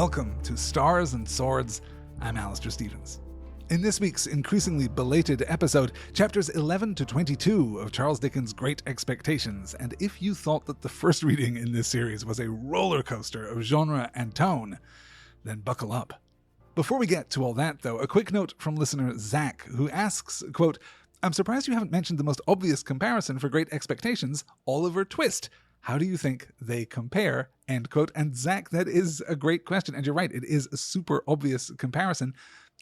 welcome to Stars and Swords. I'm Alastair Stephens. In this week's increasingly belated episode, chapters 11 to 22 of Charles Dickens' Great Expectations, and if you thought that the first reading in this series was a roller coaster of genre and tone, then buckle up. Before we get to all that, though, a quick note from listener Zach, who asks, quote, I'm surprised you haven't mentioned the most obvious comparison for Great Expectations, Oliver Twist. How do you think they compare? End quote. And Zach, that is a great question. And you're right, it is a super obvious comparison.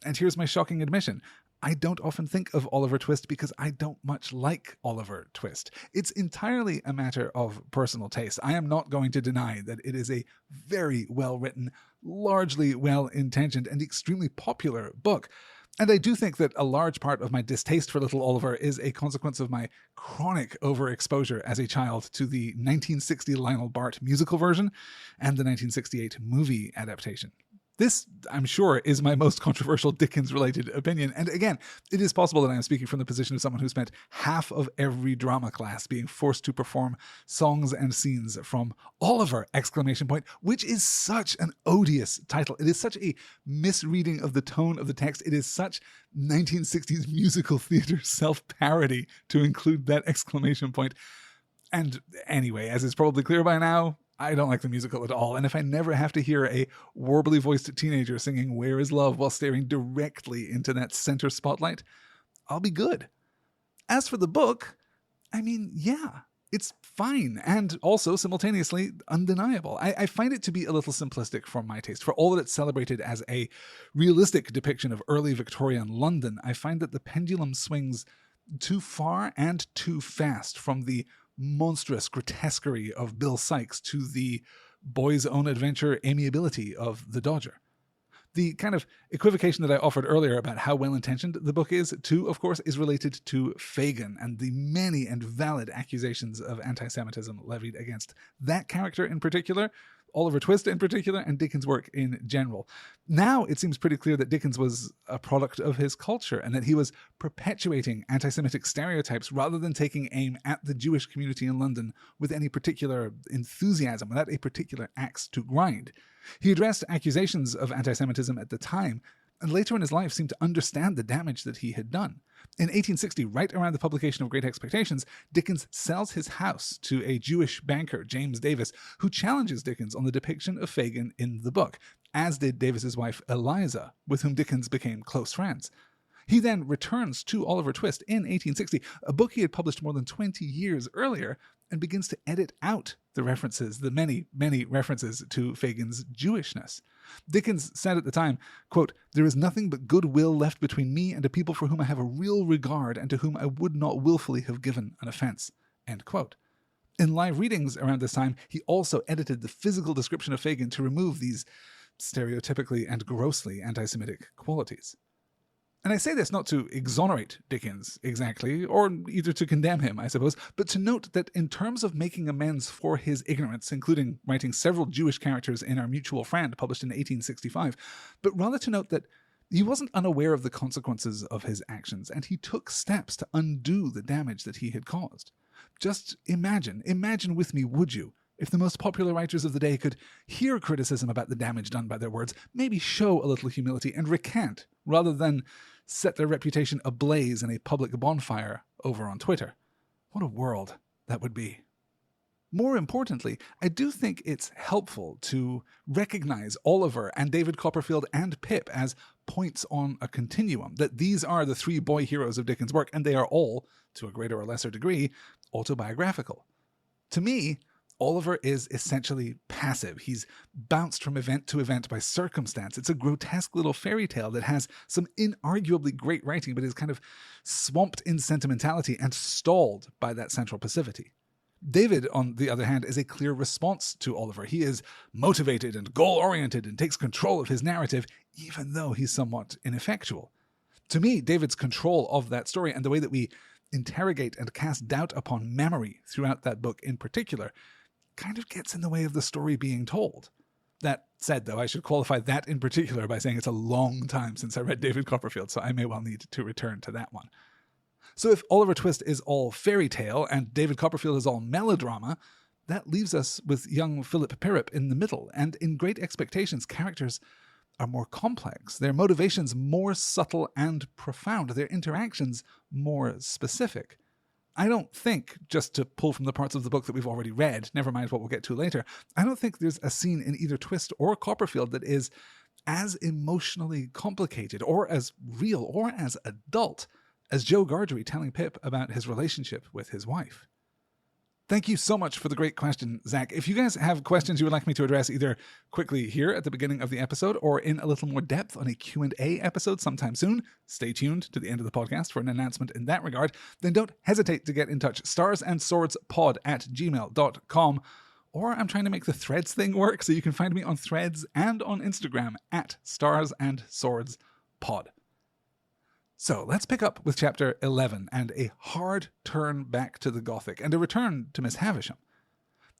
And here's my shocking admission. I don't often think of Oliver Twist because I don't much like Oliver Twist. It's entirely a matter of personal taste. I am not going to deny that it is a very well-written, largely well-intentioned, and extremely popular book. And I do think that a large part of my distaste for Little Oliver is a consequence of my chronic overexposure as a child to the 1960 Lionel Bart musical version and the 1968 movie adaptation. This, I'm sure, is my most controversial Dickens-related opinion. And again, it is possible that I am speaking from the position of someone who spent half of every drama class being forced to perform songs and scenes from Oliver! Which is such an odious title. It is such a misreading of the tone of the text. It is such 1960s musical theater self-parody to include that exclamation point. And anyway, as is probably clear by now, I don't like the musical at all, and if I never have to hear a warbly-voiced teenager singing Where is Love while staring directly into that center spotlight, I'll be good. As for the book, I mean, yeah, it's fine, and also simultaneously undeniable. I find it to be a little simplistic for my taste. For all that it's celebrated as a realistic depiction of early Victorian London, I find that the pendulum swings too far and too fast from the monstrous grotesquerie of Bill Sikes to the boy's own adventure amiability of the Dodger. The kind of equivocation that I offered earlier about how well-intentioned the book is, too, of course, is related to Fagin and the many and valid accusations of anti-Semitism levied against that character in particular, Oliver Twist in particular, and Dickens' work in general. Now it seems pretty clear that Dickens was a product of his culture and that he was perpetuating anti-Semitic stereotypes rather than taking aim at the Jewish community in London with any particular enthusiasm, without a particular axe to grind. He addressed accusations of anti-Semitism at the time, and later in his life seemed to understand the damage that he had done. In 1860, right around the publication of Great Expectations, Dickens sells his house to a Jewish banker, James Davis, who challenges Dickens on the depiction of Fagin in the book, as did Davis's wife Eliza, with whom Dickens became close friends. He then returns to Oliver Twist in 1860, a book he had published more than 20 years earlier, and begins to edit out the references, the many, many references to Fagin's Jewishness. Dickens said at the time, quote, there is nothing but goodwill left between me and a people for whom I have a real regard and to whom I would not willfully have given an offense, end quote. In live readings around this time, he also edited the physical description of Fagin to remove these stereotypically and grossly anti-Semitic qualities. And I say this not to exonerate Dickens exactly, or either to condemn him, I suppose, but to note that in terms of making amends for his ignorance, including writing several Jewish characters in Our Mutual Friend, published in 1865, but rather to note that he wasn't unaware of the consequences of his actions, and he took steps to undo the damage that he had caused. Just imagine with me, would you, if the most popular writers of the day could hear criticism about the damage done by their words, maybe show a little humility and recant, rather than set their reputation ablaze in a public bonfire over on Twitter. What a world that would be. More importantly, I do think it's helpful to recognize Oliver and David Copperfield and Pip as points on a continuum, that these are the three boy heroes of Dickens' work, and they are all, to a greater or lesser degree, autobiographical. To me, Oliver is essentially passive. He's bounced from event to event by circumstance. It's a grotesque little fairy tale that has some inarguably great writing, but is kind of swamped in sentimentality and stalled by that central passivity. David, on the other hand, is a clear response to Oliver. He is motivated and goal-oriented and takes control of his narrative, even though he's somewhat ineffectual. To me, David's control of that story and the way that we interrogate and cast doubt upon memory throughout that book in particular kind of gets in the way of the story being told. That said, though, I should qualify that in particular by saying it's a long time since I read David Copperfield, so I may well need to return to that one. So if Oliver Twist is all fairy tale and David Copperfield is all melodrama, That leaves us with young Philip Pirrip in the middle, and in Great Expectations, characters are more complex, their motivations more subtle and profound, their interactions more specific. I don't think, just to pull from the parts of the book that we've already read, never mind what we'll get to later, I don't think there's a scene in either Twist or Copperfield that is as emotionally complicated or as real or as adult as Joe Gargery telling Pip about his relationship with his wife. Thank you so much for the great question, Zach. If you guys have questions you would like me to address either quickly here at the beginning of the episode or in a little more depth on a Q&A episode sometime soon, stay tuned to the end of the podcast for an announcement in that regard, then don't hesitate to get in touch. starsandswordspod@gmail.com. Or I'm trying to make the Threads thing work, so you can find me on Threads and on Instagram at starsandswordspod. So let's pick up with chapter 11 and a hard turn back to the Gothic and a return to Miss Havisham.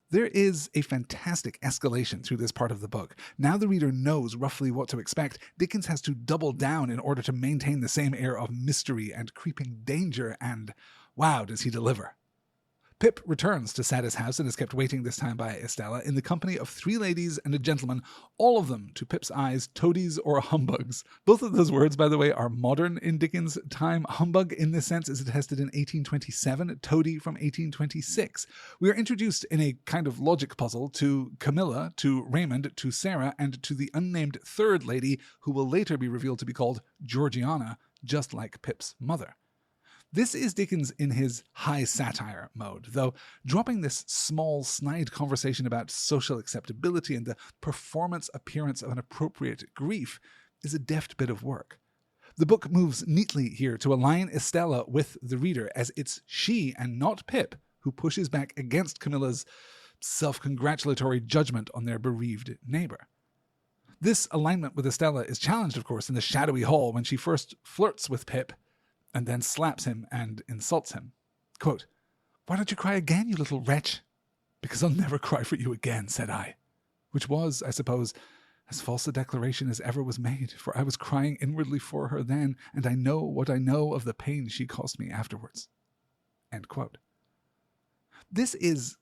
There is a fantastic escalation through this part of the book. Now the reader knows roughly what to expect. Dickens has to double down in order to maintain the same air of mystery and creeping danger, and wow, does he deliver. Pip returns to Satis house and is kept waiting this time by Estella in the company of 3 ladies and a gentleman, all of them, to Pip's eyes, toadies or humbugs. Both of those words, by the way, are modern in Dickens' time. Humbug in this sense is attested in 1827, toady from 1826. We are introduced in a kind of logic puzzle to Camilla, to Raymond, to Sarah, and to the unnamed 3rd lady, who will later be revealed to be called Georgiana, just like Pip's mother. This is Dickens in his high satire mode, though dropping this small, snide conversation about social acceptability and the performance appearance of an appropriate grief is a deft bit of work. The book moves neatly here to align Estella with the reader, as it's she and not Pip who pushes back against Camilla's self-congratulatory judgment on their bereaved neighbor. This alignment with Estella is challenged, of course, in the shadowy hall when she first flirts with Pip and then slaps him and insults him. Quote, "Why don't you cry again, you little wretch?" "Because I'll never cry for you again," said I. Which was, I suppose, as false a declaration as ever was made, for I was crying inwardly for her then, and I know what I know of the pain she caused me afterwards. End quote. This is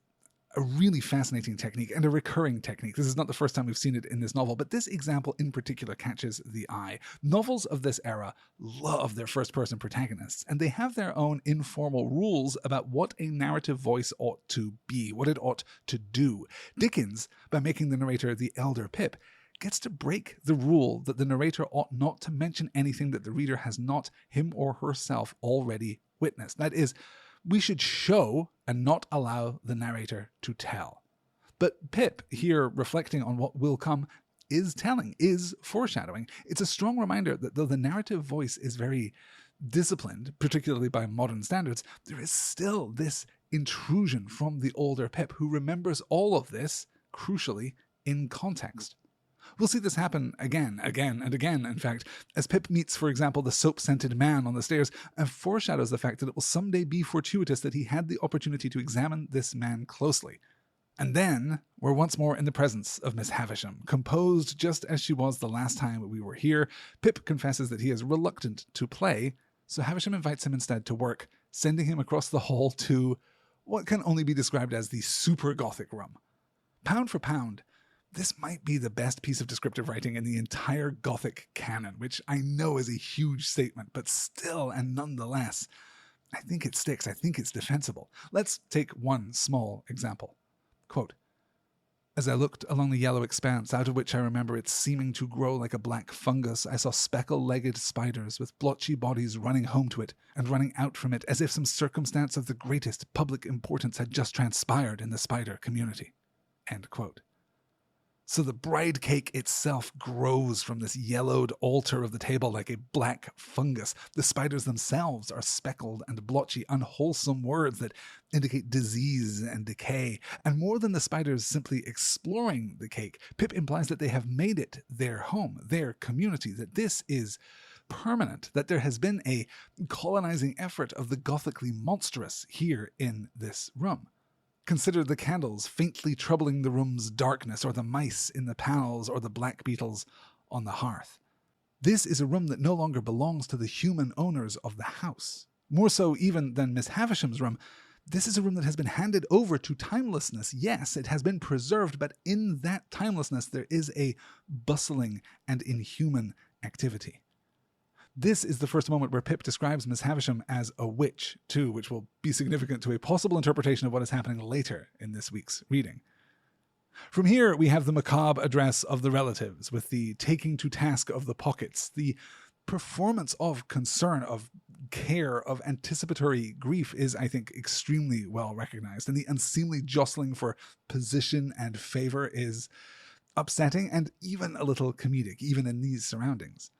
a really fascinating technique and a recurring technique. This is not the first time we've seen it in this novel, but this example in particular catches the eye. Novels of this era love their first-person protagonists, and they have their own informal rules about what a narrative voice ought to be, what it ought to do. Dickens, by making the narrator the elder Pip, gets to break the rule that the narrator ought not to mention anything that the reader has not, him or herself, already witnessed. That is, we should show and not allow the narrator to tell. But Pip, here reflecting on what will come, is telling, is foreshadowing. It's a strong reminder that though the narrative voice is very disciplined, particularly by modern standards, there is still this intrusion from the older Pip, who remembers all of this, crucially, in context. We'll see this happen again, and again, in fact, as Pip meets, for example, the soap-scented man on the stairs and foreshadows the fact that it will someday be fortuitous that he had the opportunity to examine this man closely. And then we're once more in the presence of Miss Havisham, composed just as she was the last time we were here. Pip confesses that he is reluctant to play, so Havisham invites him instead to work, sending him across the hall to what can only be described as the super Gothic room. Pound for pound, this might be the best piece of descriptive writing in the entire Gothic canon, which I know is a huge statement, but still and nonetheless, I think it sticks. I think it's defensible. Let's take one small example. Quote, "As I looked along the yellow expanse, out of which I remember it seeming to grow like a black fungus, I saw speckle-legged spiders with blotchy bodies running home to it and running out from it as if some circumstance of the greatest public importance had just transpired in the spider community." End quote. So the bride cake itself grows from this yellowed altar of the table like a black fungus. The spiders themselves are speckled and blotchy, unwholesome words that indicate disease and decay. And more than the spiders simply exploring the cake, Pip implies that they have made it their home, their community, that this is permanent, that there has been a colonizing effort of the Gothically monstrous here in this room. Consider the candles faintly troubling the room's darkness, or the mice in the panels, or the black beetles on the hearth. This is a room that no longer belongs to the human owners of the house. More so even than Miss Havisham's room, This is a room that has been handed over to timelessness. Yes, it has been preserved, but in that timelessness there is a bustling and inhuman activity. This is the first moment where Pip describes Miss Havisham as a witch, too, which will be significant to a possible interpretation of what is happening later in this week's reading. From here, we have the macabre address of the relatives, with the taking to task of the pockets, the performance of concern, of care, of anticipatory grief is, I think, extremely well recognized, and the unseemly jostling for position and favor is upsetting and even a little comedic, even in these surroundings.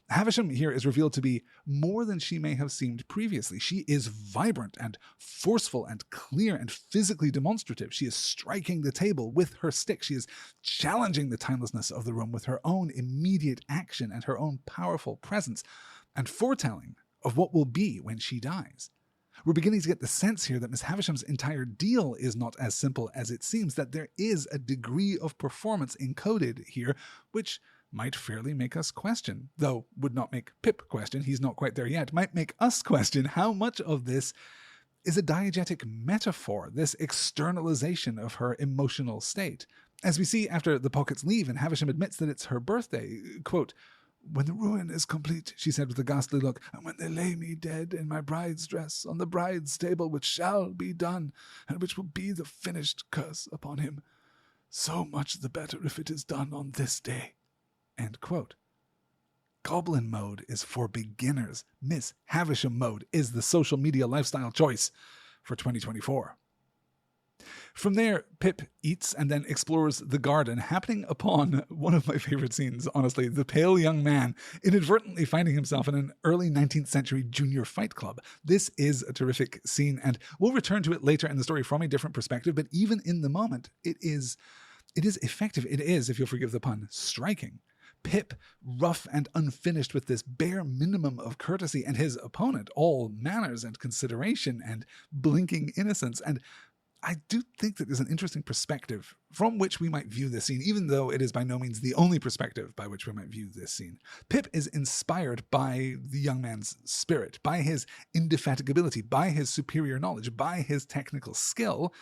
Havisham here is revealed to be more than she may have seemed previously. She is vibrant and forceful and clear and physically demonstrative. She is striking the table with her stick. She is challenging the timelessness of the room with her own immediate action and her own powerful presence, and foretelling of what will be when she dies. We're beginning to get the sense here that Miss Havisham's entire deal is not as simple as it seems, that there is a degree of performance encoded here, which might fairly make us question, though would not make Pip question, he's not quite there yet, might make us question how much of this is a diegetic metaphor, this externalization of her emotional state. As we see after the pockets leave and Havisham admits that it's her birthday, quote, "When the ruin is complete," she said with a ghastly look, "and when they lay me dead in my bride's dress on the bride's table, which shall be done, and which will be the finished curse upon him, so much the better if it is done on this day." End quote. Goblin mode is for beginners. Miss Havisham mode is the social media lifestyle choice for 2024. From there, Pip eats and then explores the garden, happening upon one of my favorite scenes, honestly, the pale young man inadvertently finding himself in an early 19th century junior fight club. This is a terrific scene, and we'll return to it later in the story from a different perspective, but even in the moment, it is effective. It is, if you'll forgive the pun, striking. Pip, rough and unfinished with this bare minimum of courtesy, and his opponent, all manners and consideration and blinking innocence. And I do think that there's an interesting perspective from which we might view this scene, even though it is by no means the only perspective by which we might view this scene. Pip is inspired by the young man's spirit, by his indefatigability, by his superior knowledge, by his technical skill,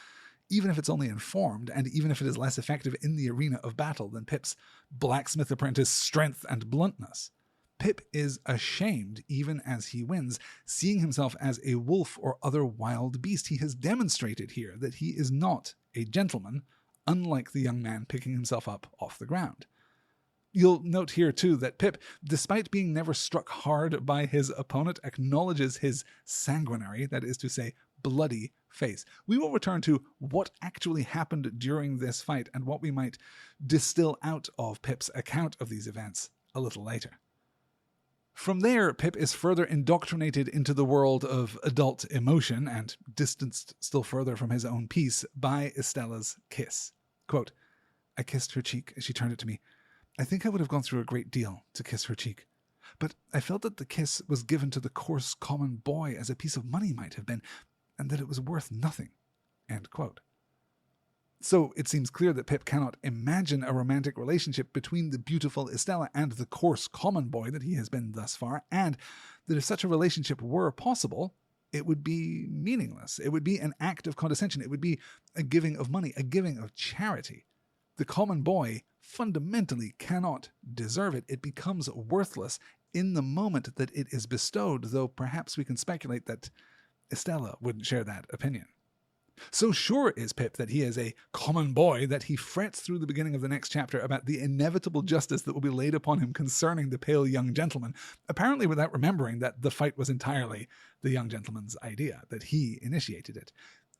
even if it's only informed, and even if it is less effective in the arena of battle than Pip's blacksmith apprentice strength and bluntness. Pip is ashamed, even as he wins, seeing himself as a wolf or other wild beast. He has demonstrated here that he is not a gentleman, unlike the young man picking himself up off the ground. You'll note here, too, that Pip, despite being never struck hard by his opponent, acknowledges his sanguinary, that is to say, bloody face. We will return to what actually happened during this fight and what we might distill out of Pip's account of these events a little later. From there, Pip is further indoctrinated into the world of adult emotion and distanced still further from his own peace by Estella's kiss. Quote, "I kissed her cheek as she turned it to me. I think I would have gone through a great deal to kiss her cheek. But I felt that the kiss was given to the coarse common boy as a piece of money might have been, and that it was worth nothing." End quote. So it seems clear that Pip cannot imagine a romantic relationship between the beautiful Estella and the coarse common boy that he has been thus far, and that if such a relationship were possible, it would be meaningless. It would be an act of condescension. It would be a giving of money, a giving of charity. The common boy fundamentally cannot deserve it. It becomes worthless in the moment that it is bestowed, though perhaps we can speculate that Estella wouldn't share that opinion. So sure is Pip that he is a common boy that he frets through the beginning of the next chapter about the inevitable justice that will be laid upon him concerning the pale young gentleman, apparently without remembering that the fight was entirely the young gentleman's idea, that he initiated it.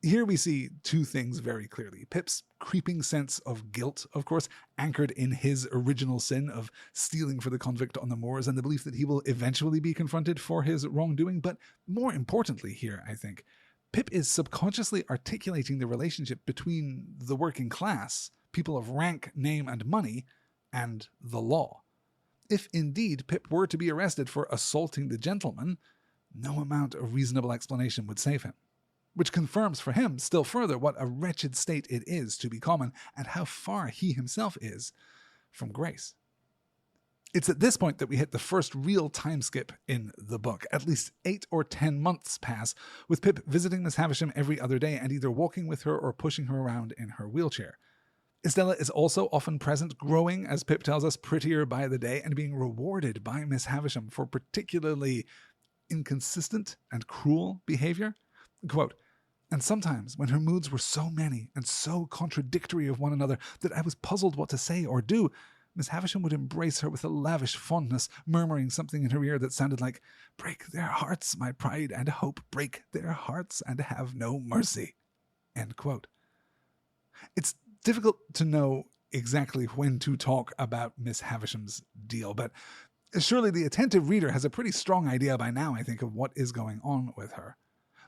Here we see two things very clearly. Pip's creeping sense of guilt, of course, anchored in his original sin of stealing for the convict on the moors, and the belief that he will eventually be confronted for his wrongdoing. But more importantly here, I think, Pip is subconsciously articulating the relationship between the working class, people of rank, name, and money, and the law. If indeed Pip were to be arrested for assaulting the gentleman, no amount of reasonable explanation would save him. Which confirms for him still further what a wretched state it is to be common, and how far he himself is from grace. It's at this point that we hit the first real time skip in the book. At least 8 or 10 months pass, with Pip visiting Miss Havisham every other day and either walking with her or pushing her around in her wheelchair. Estella is also often present, growing, as Pip tells us, prettier by the day, and being rewarded by Miss Havisham for particularly inconsistent and cruel behavior. Quote, "And sometimes, when her moods were so many and so contradictory of one another that I was puzzled what to say or do, Miss Havisham would embrace her with a lavish fondness, murmuring something in her ear that sounded like, 'Break their hearts, my pride and hope, break their hearts and have no mercy.'" End quote. It's difficult to know exactly when to talk about Miss Havisham's deal, but surely the attentive reader has a pretty strong idea by now, I think, of what is going on with her.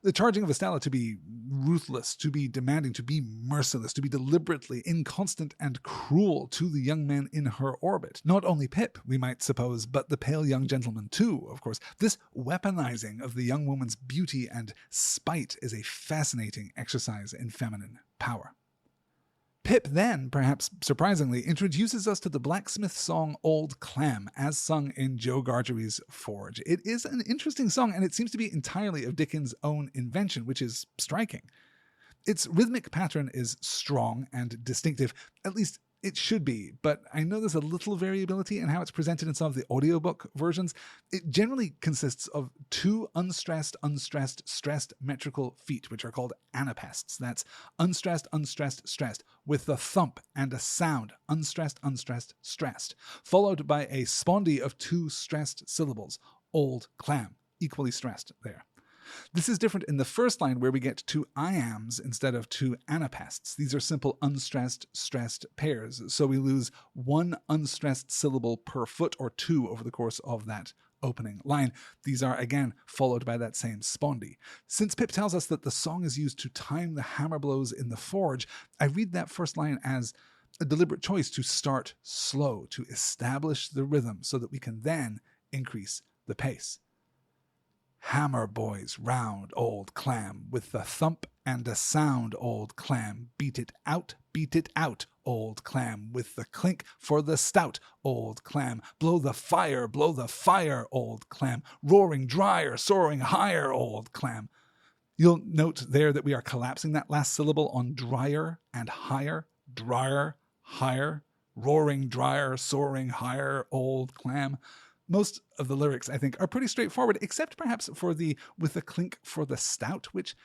The charging of Estella to be ruthless, to be demanding, to be merciless, to be deliberately inconstant and cruel to the young men in her orbit. Not only Pip, we might suppose, but the pale young gentleman too, of course. This weaponizing of the young woman's beauty and spite is a fascinating exercise in feminine power. Pip then, perhaps surprisingly, introduces us to the blacksmith song Old Clam, as sung in Joe Gargery's Forge. It is an interesting song, and it seems to be entirely of Dickens' own invention, which is striking. Its rhythmic pattern is strong and distinctive, at least it should be, but I know there's a little variability in how it's presented in some of the audiobook versions. It generally consists of 2 unstressed, stressed metrical feet, which are called anapaests. That's unstressed, stressed, with the thump and a sound, unstressed, stressed, followed by a spondy of 2 stressed syllables, old clam, equally stressed there. This is different in the first line, where we get 2 iambs instead of 2 anapaests. These are simple unstressed, stressed pairs, so we lose 1 unstressed syllable per foot, or 2 over the course of that opening line. These are again followed by that same spondy. Since Pip tells us that the song is used to time the hammer blows in the forge, I read that first line as a deliberate choice to start slow, to establish the rhythm so that we can then increase the pace. Hammer boys round old clam, with the thump and a sound old clam, beat it out, old clam, with the clink for the stout old clam, blow the fire, old clam, roaring drier, soaring higher old clam. You'll note there that we are collapsing that last syllable on drier and higher, drier, higher, roaring drier, soaring higher old clam. Most of the lyrics, I think, are pretty straightforward, except perhaps for the "with a clink for the stout," which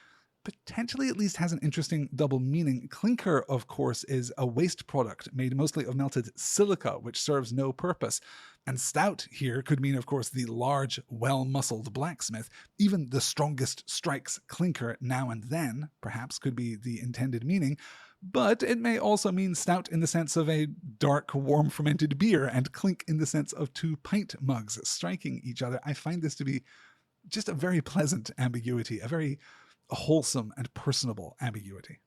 potentially at least has an interesting double meaning. Clinker, of course, is a waste product made mostly of melted silica, which serves no purpose. And stout here could mean, of course, the large, well-muscled blacksmith. Even the strongest strikes clinker now and then, perhaps, could be the intended meaning. But it may also mean stout in the sense of a dark, warm fermented beer, and clink in the sense of 2 pint mugs striking each other. I find this to be just a very pleasant ambiguity, a very wholesome and personable ambiguity.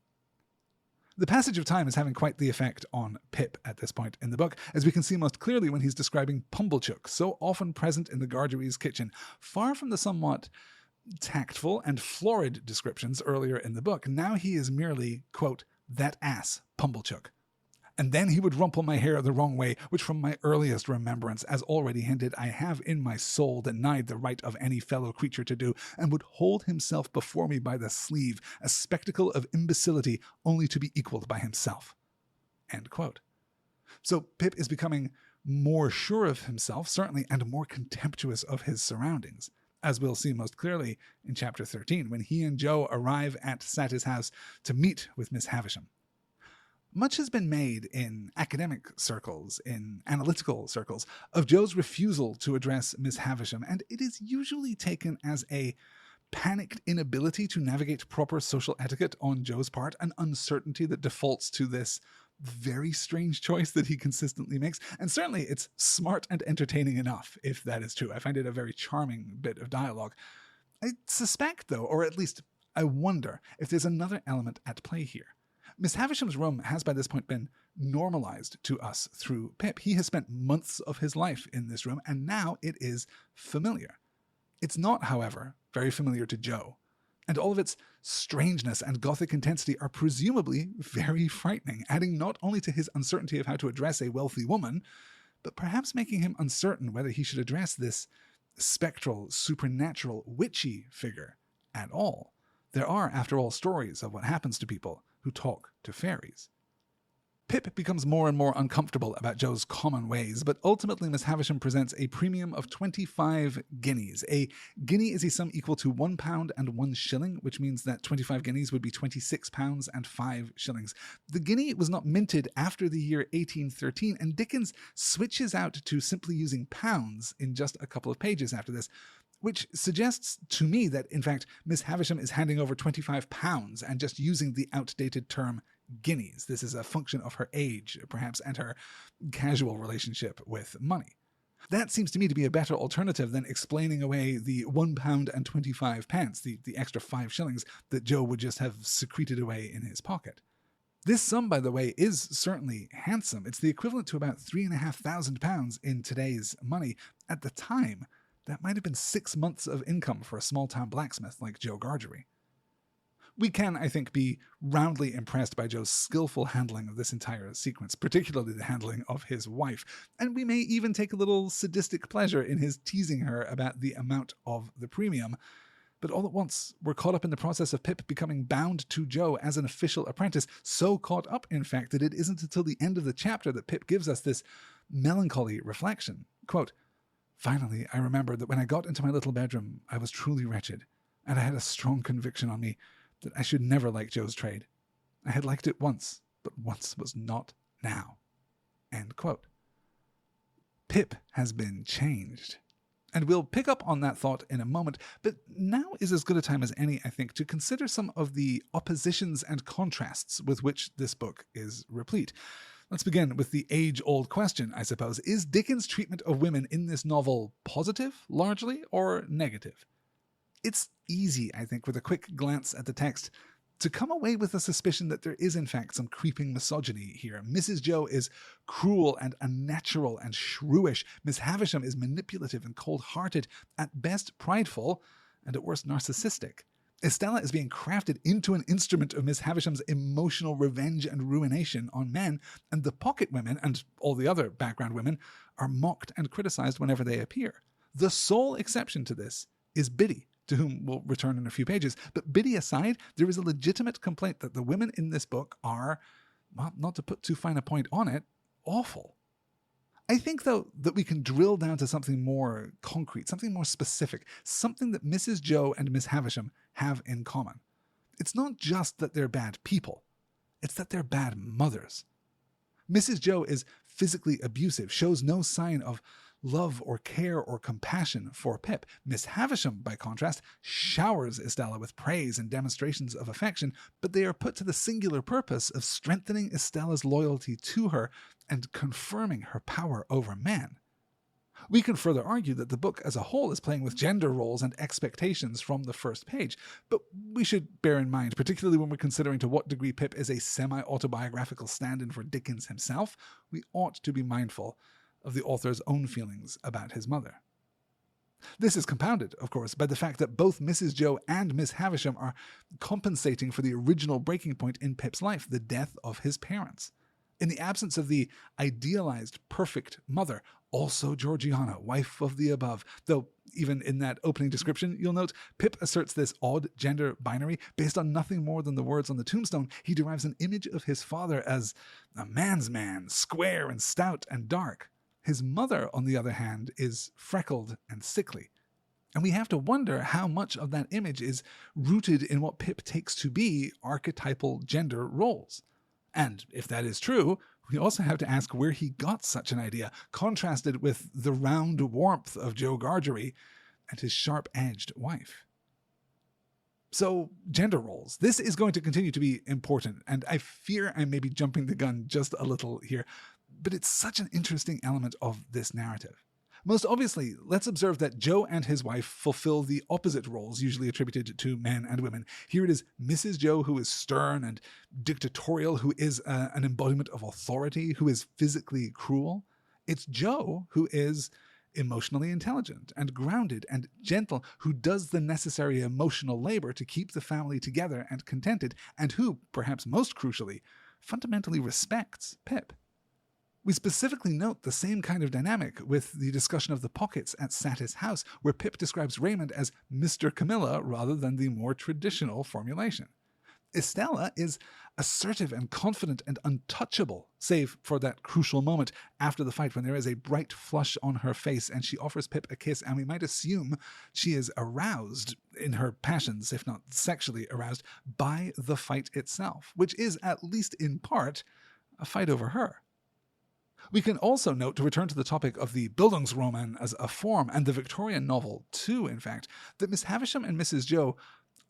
The passage of time is having quite the effect on Pip at this point in the book, as we can see most clearly when he's describing Pumblechook, so often present in the Gargery's kitchen. Far from the somewhat tactful and florid descriptions earlier in the book, now he is merely, quote, "that ass, Pumblechook. And then he would rumple my hair the wrong way, which from my earliest remembrance, as already hinted, I have in my soul denied the right of any fellow creature to do, and would hold himself before me by the sleeve, a spectacle of imbecility only to be equalled by himself." End quote. So Pip is becoming more sure of himself, certainly, and more contemptuous of his surroundings, as we'll see most clearly in chapter 13, when he and Joe arrive at Satis house to meet with Miss Havisham. Much has been made in academic circles, in analytical circles, of Joe's refusal to address Miss Havisham, and it is usually taken as a panicked inability to navigate proper social etiquette on Joe's part, an uncertainty that defaults to this very strange choice that he consistently makes. And certainly it's smart and entertaining enough, if that is true. I find it a very charming bit of dialogue. I suspect, though, or at least I wonder, if there's another element at play here. Miss Havisham's room has by this point been normalized to us through Pip. He has spent months of his life in this room, and now it is familiar. It's not, however, very familiar to Joe, and all of its strangeness and gothic intensity are presumably very frightening, adding not only to his uncertainty of how to address a wealthy woman, but perhaps making him uncertain whether he should address this spectral, supernatural, witchy figure at all. There are, after all, stories of what happens to people who talk to fairies. Pip becomes more and more uncomfortable about Joe's common ways, but ultimately Miss Havisham presents a premium of 25 guineas. A guinea is a sum equal to £1 and 1 shilling, which means that 25 guineas would be £26 and 5 shillings. The guinea was not minted after the year 1813, and Dickens switches out to simply using pounds in just a couple of pages after this, which suggests to me that, in fact, Miss Havisham is handing over £25 and just using the outdated term guineas. This is a function of her age, perhaps, and her casual relationship with money. That seems to me to be a better alternative than explaining away the £1 and 25 pence, the extra 5 shillings that Joe would just have secreted away in his pocket. This sum, by the way, is certainly handsome. It's the equivalent to about £3,500 in today's money. At the time, that might have been 6 months of income for a small-town blacksmith like Joe Gargery. We can, I think, be roundly impressed by Joe's skillful handling of this entire sequence, particularly the handling of his wife, and we may even take a little sadistic pleasure in his teasing her about the amount of the premium. But all at once, we're caught up in the process of Pip becoming bound to Joe as an official apprentice, so caught up, in fact, that it isn't until the end of the chapter that Pip gives us this melancholy reflection. Quote, "Finally, I remembered that when I got into my little bedroom, I was truly wretched, and I had a strong conviction on me that I should never like Joe's trade. I had liked it once, but once was not now." End quote. Pip has been changed. And we'll pick up on that thought in a moment, but now is as good a time as any, I think, to consider some of the oppositions and contrasts with which this book is replete. Let's begin with the age-old question, I suppose. Is Dickens' treatment of women in this novel positive, largely, or negative? It's easy, I think, with a quick glance at the text, to come away with a suspicion that there is, in fact, some creeping misogyny here. Mrs. Joe is cruel and unnatural and shrewish. Miss Havisham is manipulative and cold-hearted, at best prideful, and at worst narcissistic. Estella is being crafted into an instrument of Miss Havisham's emotional revenge and ruination on men, and the pocket women, and all the other background women, are mocked and criticized whenever they appear. The sole exception to this is Biddy, to whom we'll return in a few pages. But Biddy aside, there is a legitimate complaint that the women in this book are, well, not to put too fine a point on it, awful. I think, though, that we can drill down to something more concrete, something more specific, something that Mrs. Joe and Miss Havisham have in common. It's not just that they're bad people, it's that they're bad mothers. Mrs. Joe is physically abusive, shows no sign of love or care or compassion for Pip. Miss Havisham, by contrast, showers Estella with praise and demonstrations of affection, but they are put to the singular purpose of strengthening Estella's loyalty to her and confirming her power over men. We can further argue that the book as a whole is playing with gender roles and expectations from the first page, but we should bear in mind, particularly when we're considering to what degree Pip is a semi-autobiographical stand-in for Dickens himself, we ought to be mindful of the author's own feelings about his mother. This is compounded, of course, by the fact that both Mrs. Joe and Miss Havisham are compensating for the original breaking point in Pip's life, the death of his parents. In the absence of the idealized, perfect mother, also Georgiana, wife of the above, though even in that opening description, you'll note, Pip asserts this odd gender binary based on nothing more than the words on the tombstone. He derives an image of his father as a man's man, square and stout and dark. His mother, on the other hand, is freckled and sickly. And we have to wonder how much of that image is rooted in what Pip takes to be archetypal gender roles. And if that is true, we also have to ask where he got such an idea, contrasted with the round warmth of Joe Gargery and his sharp-edged wife. So, gender roles. This is going to continue to be important, and I fear I may be jumping the gun just a little here, but it's such an interesting element of this narrative. Most obviously, let's observe that Joe and his wife fulfill the opposite roles usually attributed to men and women. Here it is Mrs. Joe, who is stern and dictatorial, who is an embodiment of authority, who is physically cruel. It's Joe, who is emotionally intelligent and grounded and gentle, who does the necessary emotional labor to keep the family together and contented, and who, perhaps most crucially, fundamentally respects Pip. We specifically note the same kind of dynamic with the discussion of the pockets at Satis House, where Pip describes Raymond as Mr. Camilla rather than the more traditional formulation. Estella is assertive and confident and untouchable, save for that crucial moment after the fight when there is a bright flush on her face and she offers Pip a kiss, and we might assume she is aroused in her passions, if not sexually aroused, by the fight itself, which is, at least in part, a fight over her. We can also note, to return to the topic of the Bildungsroman as a form, and the Victorian novel too, in fact, that Miss Havisham and Mrs. Joe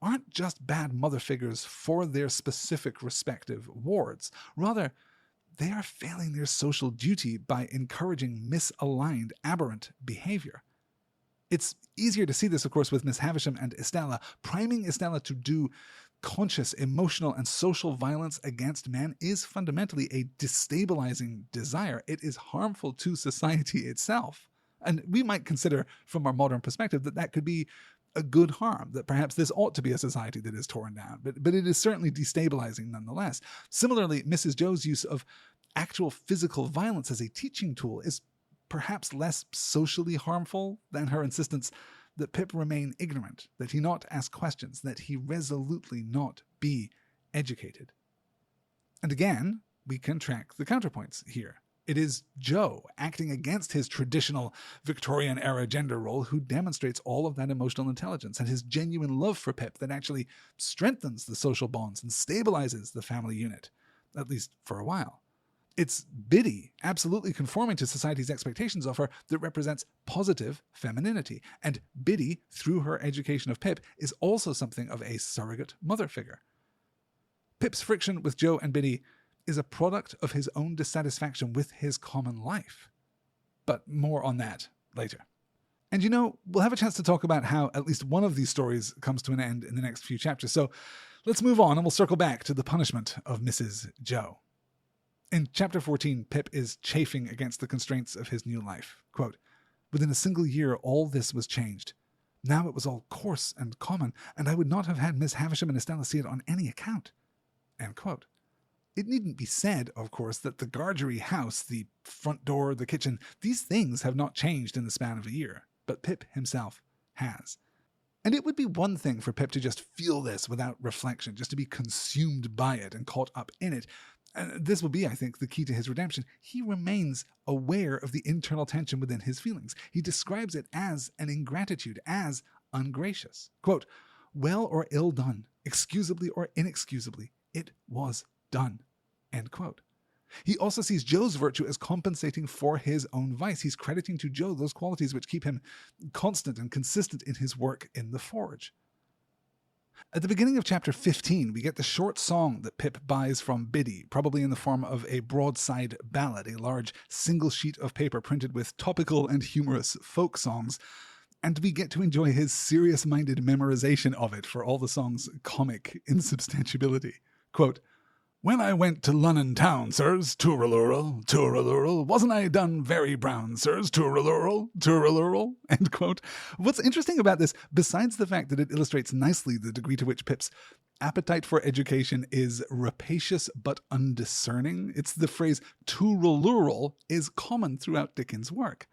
aren't just bad mother figures for their specific respective wards. Rather, they are failing their social duty by encouraging misaligned, aberrant behavior. It's easier to see this, of course, with Miss Havisham and Estella. Priming Estella to do conscious, emotional, and social violence against men is fundamentally a destabilizing desire. It is harmful to society itself. And we might consider, from our modern perspective, that that could be a good harm, that perhaps this ought to be a society that is torn down, but it is certainly destabilizing nonetheless. Similarly, Mrs. Joe's use of actual physical violence as a teaching tool is perhaps less socially harmful than her insistence that Pip remain ignorant, that he not ask questions, that he resolutely not be educated. And again, we can track the counterpoints here. It is Joe, acting against his traditional Victorian-era gender role, who demonstrates all of that emotional intelligence and his genuine love for Pip that actually strengthens the social bonds and stabilizes the family unit, at least for a while. It's Biddy, absolutely conforming to society's expectations of her, that represents positive femininity. And Biddy, through her education of Pip, is also something of a surrogate mother figure. Pip's friction with Joe and Biddy is a product of his own dissatisfaction with his common life. But more on that later. And we'll have a chance to talk about how at least one of these stories comes to an end in the next few chapters. So let's move on and we'll circle back to the punishment of Mrs. Joe. In chapter 14, Pip is chafing against the constraints of his new life. Quote, "Within a single year, all this was changed. Now it was all coarse and common, and I would not have had Miss Havisham and Estella see it on any account." End quote. It needn't be said, of course, that the Gargery house, the front door, the kitchen, these things have not changed in the span of a year, but Pip himself has. And it would be one thing for Pip to just feel this without reflection, just to be consumed by it and caught up in it. And this will be, I think, the key to his redemption. He remains aware of the internal tension within his feelings. He describes it as an ingratitude, as ungracious. Quote, "Well or ill done, excusably or inexcusably, it was done." End quote. He also sees Joe's virtue as compensating for his own vice. He's crediting to Joe those qualities which keep him constant and consistent in his work in the forge. At the beginning of chapter 15, we get the short song that Pip buys from Biddy, probably in the form of a broadside ballad, a large single sheet of paper printed with topical and humorous folk songs, and we get to enjoy his serious-minded memorization of it for all the song's comic insubstantiability. Quote, "When I went to Lunnon town, sirs, tooralooral, tooralooral, wasn't I done very brown, sirs, tooralooral, tooralooral," end quote. What's interesting about this, besides the fact that it illustrates nicely the degree to which Pip's appetite for education is rapacious but undiscerning, it's the phrase tooralooral is common throughout Dickens' work.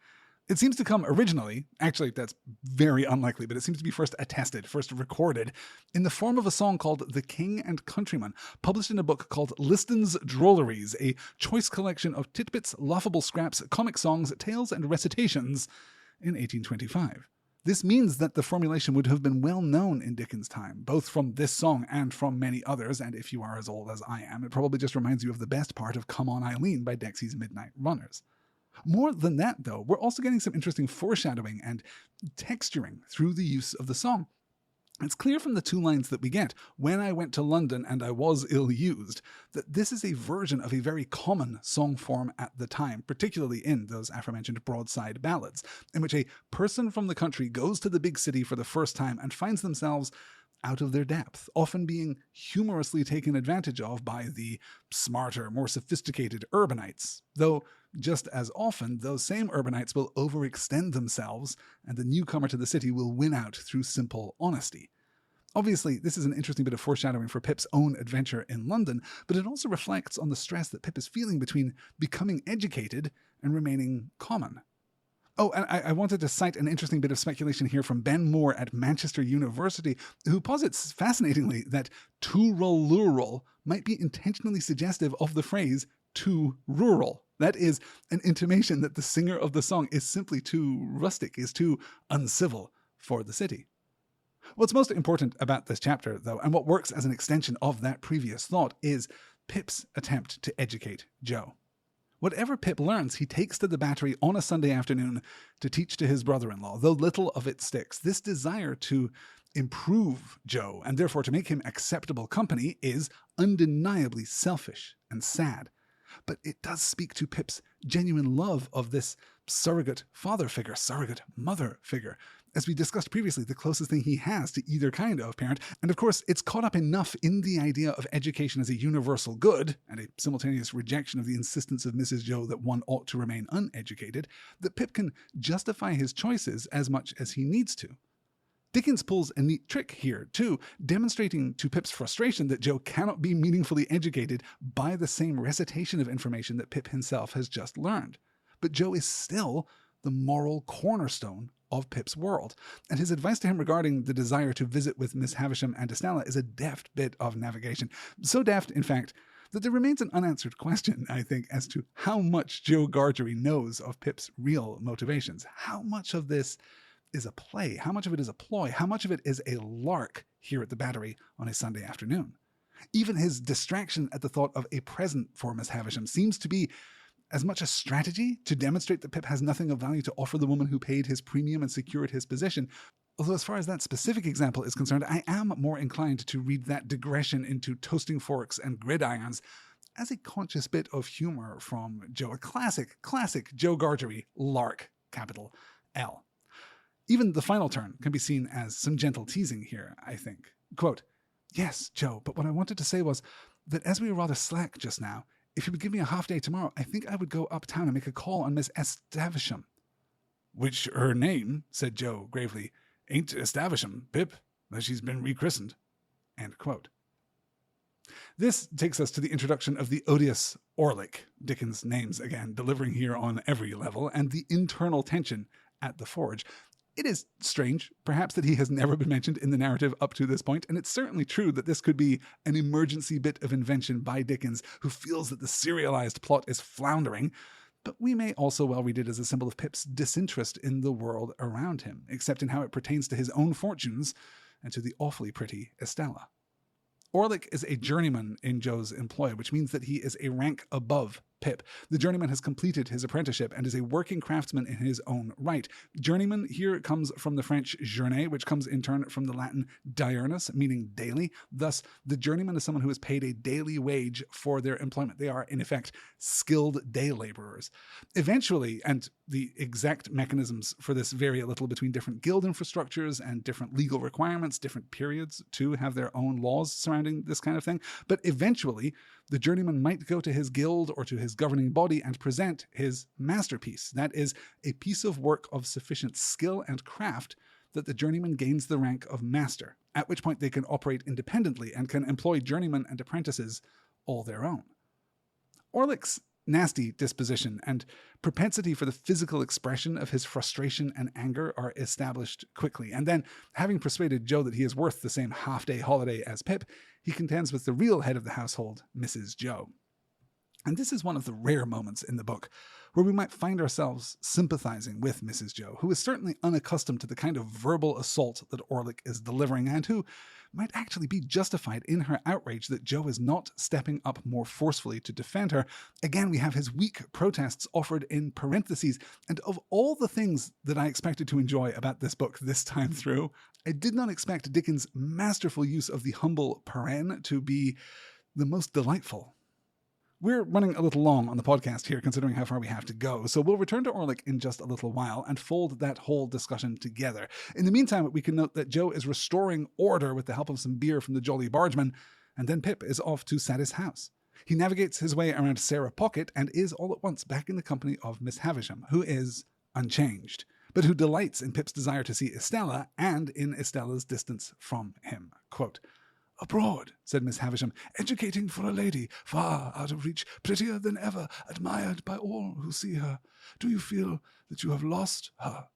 It seems to come originally, actually that's very unlikely, but it seems to be first attested, first recorded, in the form of a song called The King and Countryman, published in a book called Liston's Drolleries, a choice collection of titbits, laughable scraps, comic songs, tales, and recitations in 1825. This means that the formulation would have been well known in Dickens' time, both from this song and from many others, and if you are as old as I am, it probably just reminds you of the best part of Come On Eileen by Dexy's Midnight Runners. More than that, though, we're also getting some interesting foreshadowing and texturing through the use of the song. It's clear from the two lines that we get, "When I went to London and I was ill-used," that this is a version of a very common song form at the time, particularly in those aforementioned broadside ballads, in which a person from the country goes to the big city for the first time and finds themselves out of their depth, often being humorously taken advantage of by the smarter, more sophisticated urbanites, though just as often those same urbanites will overextend themselves and the newcomer to the city will win out through simple honesty. Obviously, this is an interesting bit of foreshadowing for Pip's own adventure in London, but it also reflects on the stress that Pip is feeling between becoming educated and remaining common. Oh, and I wanted to cite an interesting bit of speculation here from Ben Moore at Manchester University, who posits fascinatingly that too rural might be intentionally suggestive of the phrase too rural. That is an intimation that the singer of the song is simply too rustic, is too uncivil for the city. What's most important about this chapter, though, and what works as an extension of that previous thought, is Pip's attempt to educate Joe. Whatever Pip learns, he takes to the Battery on a Sunday afternoon to teach to his brother-in-law, though little of it sticks. This desire to improve Joe, and therefore to make him acceptable company, is undeniably selfish and sad. But it does speak to Pip's genuine love of this surrogate father figure, surrogate mother figure. As we discussed previously, the closest thing he has to either kind of parent. And of course, it's caught up enough in the idea of education as a universal good, and a simultaneous rejection of the insistence of Mrs. Joe that one ought to remain uneducated, that Pip can justify his choices as much as he needs to. Dickens pulls a neat trick here, too, demonstrating to Pip's frustration that Joe cannot be meaningfully educated by the same recitation of information that Pip himself has just learned. But Joe is still the moral cornerstone of Pip's world, and his advice to him regarding the desire to visit with Miss Havisham and Estella is a deft bit of navigation. So deft, in fact, that there remains an unanswered question, I think, as to how much Joe Gargery knows of Pip's real motivations. How much of this is a play? How much of it is a ploy? How much of it is a lark here at the Battery on a Sunday afternoon? Even his distraction at the thought of a present for Miss Havisham seems to be as much a strategy to demonstrate that Pip has nothing of value to offer the woman who paid his premium and secured his position. Although as far as that specific example is concerned, I am more inclined to read that digression into toasting forks and gridirons as a conscious bit of humor from Joe, a classic Joe Gargery lark, capital L. Even the final turn can be seen as some gentle teasing here, I think. Quote, "Yes, Joe, but what I wanted to say was that as we are rather slack just now, if you would give me a half day tomorrow, I think I would go uptown and make a call on Miss Estavisham." "Which her name," said Joe gravely, "ain't Estavisham, Pip, though she's been rechristened." End quote. This takes us to the introduction of the odious Orlick, Dickens' names again, delivering here on every level, and the internal tension at the forge. It is strange, perhaps, that he has never been mentioned in the narrative up to this point, and it's certainly true that this could be an emergency bit of invention by Dickens, who feels that the serialized plot is floundering, but we may also well read it as a symbol of Pip's disinterest in the world around him, except in how it pertains to his own fortunes and to the awfully pretty Estella. Orlick is a journeyman in Joe's employ, which means that he is a rank above Pip. The journeyman has completed his apprenticeship and is a working craftsman in his own right. Journeyman here comes from the French journée, which comes in turn from the Latin diurnus, meaning daily. Thus, the journeyman is someone who is paid a daily wage for their employment. They are, in effect, skilled day laborers. Eventually, and the exact mechanisms for this vary a little between different guild infrastructures and different legal requirements, different periods too have their own laws surrounding this kind of thing, but eventually, the journeyman might go to his guild or to his governing body and present his masterpiece. That is, a piece of work of sufficient skill and craft that the journeyman gains the rank of master, at which point they can operate independently and can employ journeymen and apprentices all their own. Orlick's nasty disposition and propensity for the physical expression of his frustration and anger are established quickly, and then, having persuaded Joe that he is worth the same half-day holiday as Pip, he contends with the real head of the household, Mrs. Joe. And this is one of the rare moments in the book where we might find ourselves sympathizing with Mrs. Joe, who is certainly unaccustomed to the kind of verbal assault that Orlick is delivering, and who might actually be justified in her outrage that Joe is not stepping up more forcefully to defend her. Again, we have his weak protests offered in parentheses, and of all the things that I expected to enjoy about this book this time through, I did not expect Dickens' masterful use of the humble paren to be the most delightful. We're running a little long on the podcast here, considering how far we have to go, so we'll return to Orlick in just a little while and fold that whole discussion together. In the meantime, we can note that Joe is restoring order with the help of some beer from the Jolly Bargeman, and then Pip is off to Sadie's house. He navigates his way around Sarah Pocket and is all at once back in the company of Miss Havisham, who is unchanged. but who delights in Pip's desire to see Estella and in Estella's distance from him. Quote, "Abroad," said Miss Havisham, "educating for a lady, far out of reach, prettier than ever, admired by all who see her. Do you feel that you have lost her?"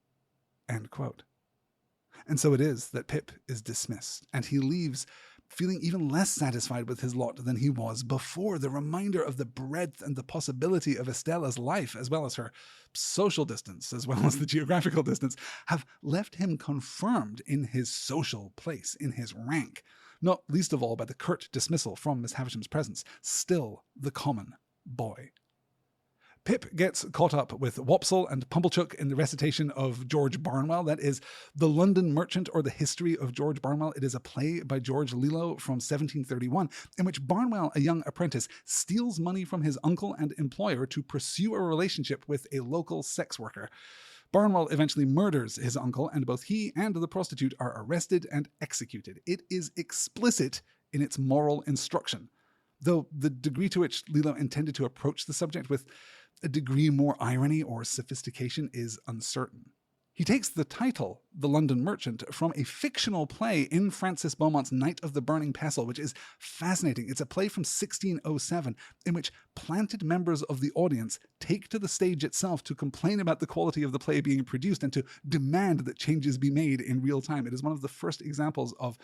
End quote. And so it is that Pip is dismissed, and he leaves feeling even less satisfied with his lot than he was before. The reminder of the breadth and the possibility of Estella's life, as well as her social distance, as well as the geographical distance, have left him confirmed in his social place, in his rank, not least of all by the curt dismissal from Miss Havisham's presence, still the common boy. Pip gets caught up with Wopsle and Pumblechook in the recitation of George Barnwell. That is The London Merchant, or The History of George Barnwell. It is a play by George Lillo from 1731, in which Barnwell, a young apprentice, steals money from his uncle and employer to pursue a relationship with a local sex worker. Barnwell eventually murders his uncle, and both he and the prostitute are arrested and executed. It is explicit in its moral instruction, though the degree to which Lillo intended to approach the subject with a degree more irony or sophistication is uncertain. He takes the title, The London Merchant, from a fictional play in Francis Beaumont's Knight of the Burning Pestle, which is fascinating. It's a play from 1607 in which planted members of the audience take to the stage itself to complain about the quality of the play being produced and to demand that changes be made in real time. It is one of the first examples of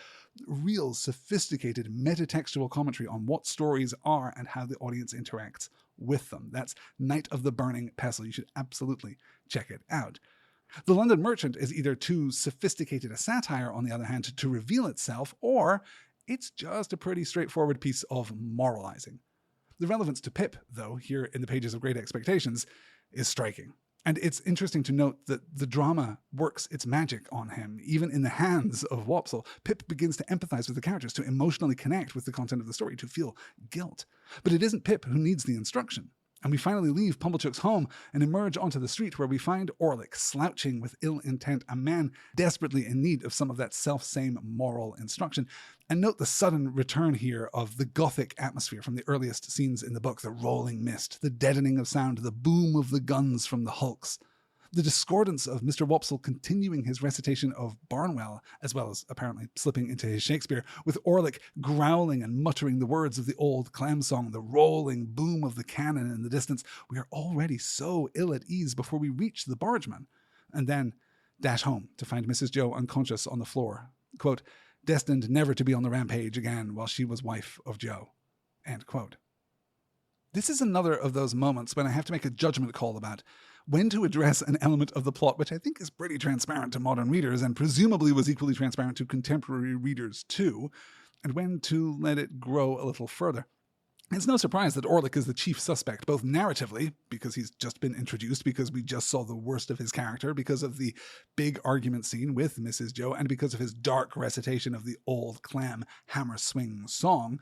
real sophisticated metatextual commentary on what stories are and how the audience interacts with them. That's Knight of the Burning Pestle. You should absolutely check it out. The London Merchant is either too sophisticated a satire, on the other hand, to reveal itself, or it's just a pretty straightforward piece of moralizing. The relevance to Pip, though, here in the pages of Great Expectations, is striking. And it's interesting to note that the drama works its magic on him. Even in the hands of Wopsle, Pip begins to empathize with the characters, to emotionally connect with the content of the story, to feel guilt. But it isn't Pip who needs the instruction. And we finally leave Pumblechook's home and emerge onto the street, where we find Orlick slouching with ill intent, a man desperately in need of some of that self-same moral instruction. And note the sudden return here of the gothic atmosphere from the earliest scenes in the book, the rolling mist, the deadening of sound, the boom of the guns from the hulks. The discordance of Mr. Wopsle continuing his recitation of Barnwell, as well as apparently slipping into his Shakespeare, with Orlick growling and muttering the words of the old clam song, the rolling boom of the cannon in the distance. We are already so ill at ease before we reach the bargeman, and then dash home to find Mrs. Joe unconscious on the floor, quote, "destined never to be on the rampage again while she was wife of Joe," end quote. This is another of those moments when I have to make a judgment call about when to address an element of the plot, which I think is pretty transparent to modern readers and presumably was equally transparent to contemporary readers too, and when to let it grow a little further. It's no surprise that Orlick is the chief suspect, both narratively, because he's just been introduced, because we just saw the worst of his character, because of the big argument scene with Mrs. Joe, and because of his dark recitation of the old clam hammer swing song,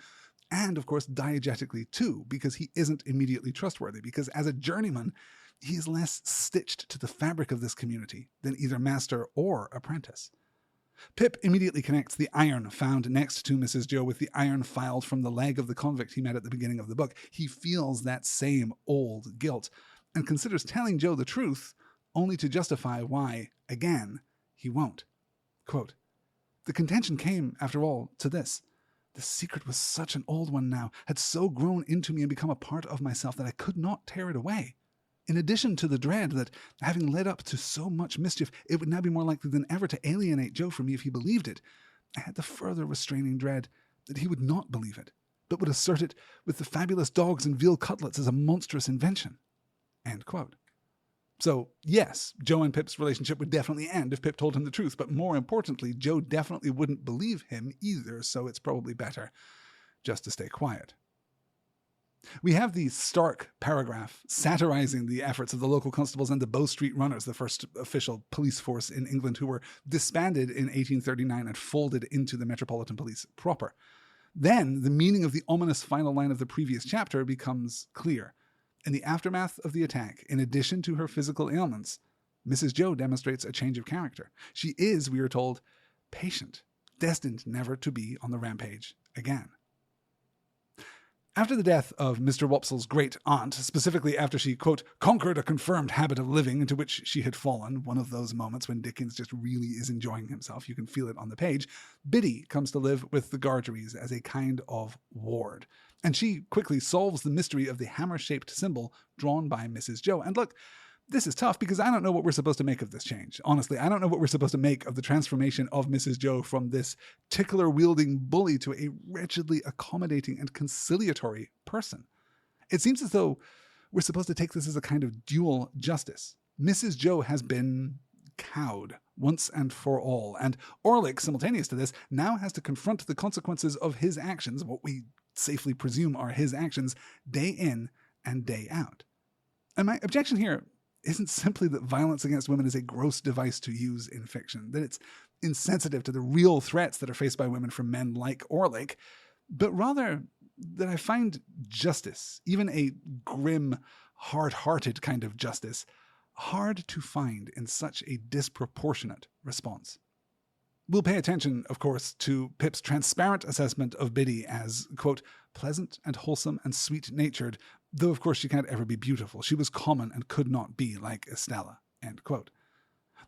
and of course diegetically too, because he isn't immediately trustworthy, because as a journeyman, he is less stitched to the fabric of this community than either master or apprentice. Pip immediately connects the iron found next to Mrs. Joe with the iron filed from the leg of the convict he met at the beginning of the book. He feels that same old guilt and considers telling Joe the truth, only to justify why, again, he won't. Quote, "The contention came, after all, to this. The secret was such an old one now, had so grown into me and become a part of myself that I could not tear it away. In addition to the dread that, having led up to so much mischief, it would now be more likely than ever to alienate Joe from me if he believed it, I had the further restraining dread that he would not believe it, but would assert it with the fabulous dogs and veal cutlets as a monstrous invention." End quote. So, yes, Joe and Pip's relationship would definitely end if Pip told him the truth, but more importantly, Joe definitely wouldn't believe him either, so it's probably better just to stay quiet. We have the stark paragraph satirizing the efforts of the local constables and the Bow Street Runners, the first official police force in England, who were disbanded in 1839 and folded into the Metropolitan Police proper. Then the meaning of the ominous final line of the previous chapter becomes clear. In the aftermath of the attack, in addition to her physical ailments, Mrs. Joe demonstrates a change of character. She is, we are told, patient, destined never to be on the rampage again. After the death of Mr. Wopsel's great aunt, specifically after she, quote, conquered a confirmed habit of living into which she had fallen, one of those moments when Dickens just really is enjoying himself, you can feel it on the page, Biddy comes to live with the Gargerys as a kind of ward. And she quickly solves the mystery of the hammer-shaped symbol drawn by Mrs. Joe. And look, this is tough because I don't know what we're supposed to make of this change. Honestly, I don't know what we're supposed to make of the transformation of Mrs. Joe from this tickler-wielding bully to a wretchedly accommodating and conciliatory person. It seems as though we're supposed to take this as a kind of dual justice. Mrs. Joe has been cowed once and for all, and Orlick, simultaneous to this, now has to confront the consequences of his actions, what we safely presume are his actions, day in and day out. And my objection here isn't simply that violence against women is a gross device to use in fiction, that it's insensitive to the real threats that are faced by women from men like Orlick, but rather that I find justice, even a grim, hard-hearted kind of justice, hard to find in such a disproportionate response. We'll pay attention, of course, to Pip's transparent assessment of Biddy as, quote, pleasant and wholesome and sweet-natured, though of course she can't ever be beautiful. She was common and could not be like Estella, end quote.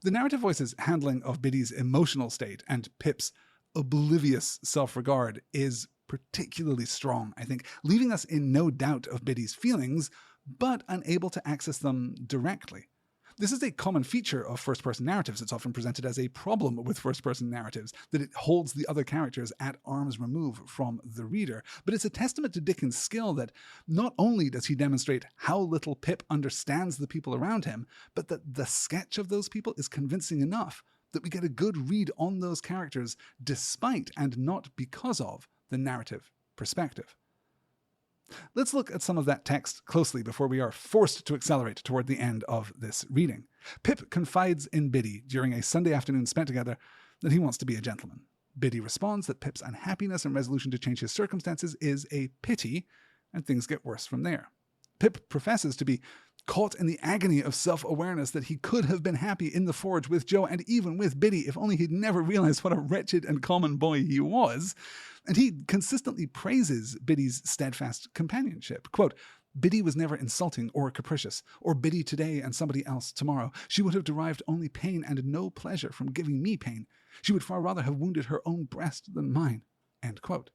The narrative voice's handling of Biddy's emotional state and Pip's oblivious self-regard is particularly strong, I think, leaving us in no doubt of Biddy's feelings, but unable to access them directly. This is a common feature of first-person narratives. It's often presented as a problem with first-person narratives, that it holds the other characters at arm's remove from the reader. But it's a testament to Dickens' skill that not only does he demonstrate how little Pip understands the people around him, but that the sketch of those people is convincing enough that we get a good read on those characters despite and not because of the narrative perspective. Let's look at some of that text closely before we are forced to accelerate toward the end of this reading. Pip confides in Biddy during a Sunday afternoon spent together that he wants to be a gentleman. Biddy responds that Pip's unhappiness and resolution to change his circumstances is a pity, and things get worse from there. Pip professes to be caught in the agony of self-awareness that he could have been happy in the forge with Joe and even with Biddy if only he'd never realized what a wretched and common boy he was. And he consistently praises Biddy's steadfast companionship. Quote, Biddy was never insulting or capricious, or Biddy today and somebody else tomorrow. She would have derived only pain and no pleasure from giving me pain. She would far rather have wounded her own breast than mine. End quote.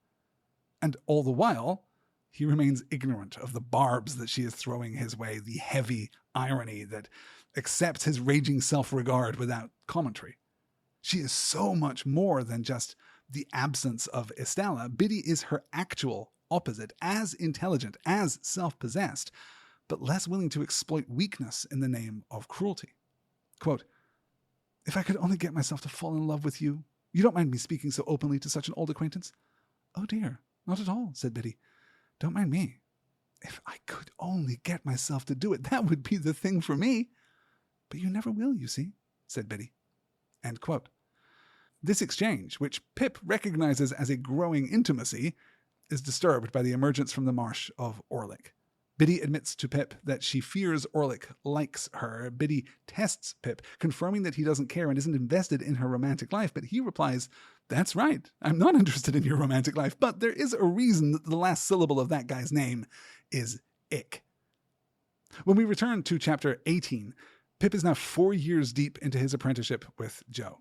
And all the while, he remains ignorant of the barbs that she is throwing his way, the heavy irony that accepts his raging self-regard without commentary. She is so much more than just the absence of Estella. Biddy is her actual opposite, as intelligent, as self-possessed, but less willing to exploit weakness in the name of cruelty. Quote, if I could only get myself to fall in love with you. You don't mind me speaking so openly to such an old acquaintance? Oh dear, not at all, said Biddy. Don't mind me. If I could only get myself to do it, that would be the thing for me. But you never will, you see, said Biddy. End quote. This exchange, which Pip recognizes as a growing intimacy, is disturbed by the emergence from the marsh of Orlick. Biddy admits to Pip that she fears Orlick likes her. Biddy tests Pip, confirming that he doesn't care and isn't invested in her romantic life, but he replies, that's right, I'm not interested in your romantic life, but there is a reason that the last syllable of that guy's name is ick. When we return to chapter 18, Pip is now 4 years deep into his apprenticeship with Joe.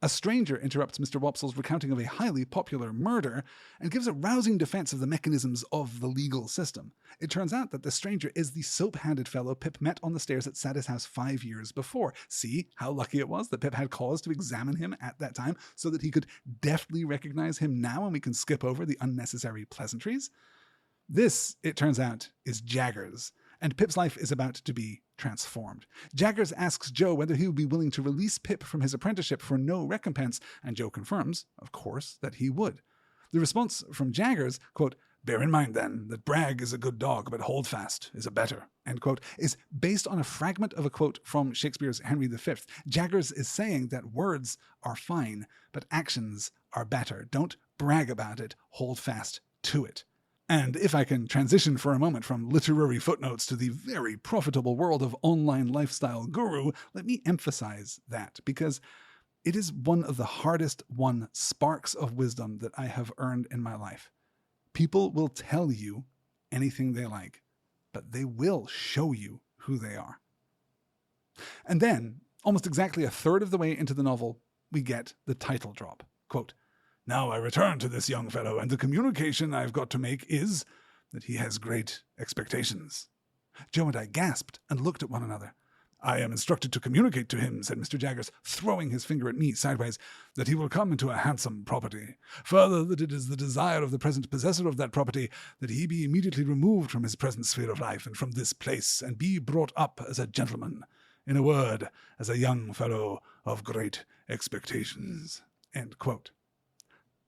A stranger interrupts Mr. Wopsel's recounting of a highly popular murder and gives a rousing defense of the mechanisms of the legal system. It turns out that the stranger is the soap-handed fellow Pip met on the stairs at Saddis House 5 years before. See how lucky it was that Pip had cause to examine him at that time so that he could deftly recognize him now and we can skip over the unnecessary pleasantries? This, it turns out, is Jaggers, and Pip's life is about to be transformed. Jaggers asks Joe whether he would be willing to release Pip from his apprenticeship for no recompense, and Joe confirms, of course, that he would. The response from Jaggers, quote, bear in mind, then, that Bragg is a good dog, but Holdfast is a better, end quote, is based on a fragment of a quote from Shakespeare's Henry V. Jaggers is saying that words are fine, but actions are better. Don't brag about it, hold fast to it. And if I can transition for a moment from literary footnotes to the very profitable world of online lifestyle guru, let me emphasize that, because it is one of the hardest won sparks of wisdom that I have earned in my life. People will tell you anything they like, but they will show you who they are. And then, almost exactly a third of the way into the novel, we get the title drop. Quote, "Now I return to this young fellow, and the communication I've got to make is that he has great expectations." Joe and I gasped and looked at one another. "I am instructed to communicate to him," said Mr. Jaggers, throwing his finger at me sideways, "that he will come into a handsome property. Further, that it is the desire of the present possessor of that property that he be immediately removed from his present sphere of life and from this place, and be brought up as a gentleman. In a word, as a young fellow of great expectations." End quote.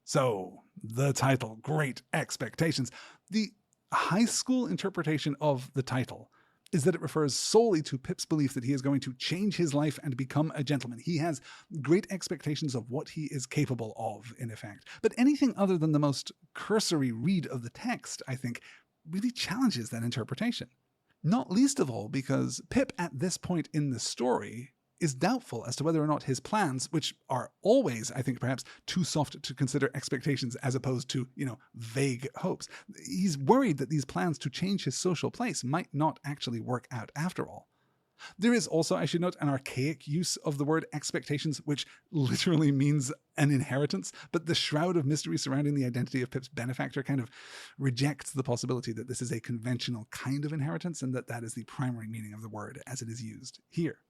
So, the title, Great Expectations. The high school interpretation of the title is that it refers solely to Pip's belief that he is going to change his life and become a gentleman. He has great expectations of what he is capable of, in effect. But anything other than the most cursory read of the text, I think, really challenges that interpretation. Not least of all because Pip, at this point in the story, is doubtful as to whether or not his plans, which are always, I think, perhaps too soft to consider expectations as opposed to, vague hopes. He's worried that these plans to change his social place might not actually work out after all. There is also, I should note, an archaic use of the word expectations, which literally means an inheritance, but the shroud of mystery surrounding the identity of Pip's benefactor kind of rejects the possibility that this is a conventional kind of inheritance and that that is the primary meaning of the word as it is used here.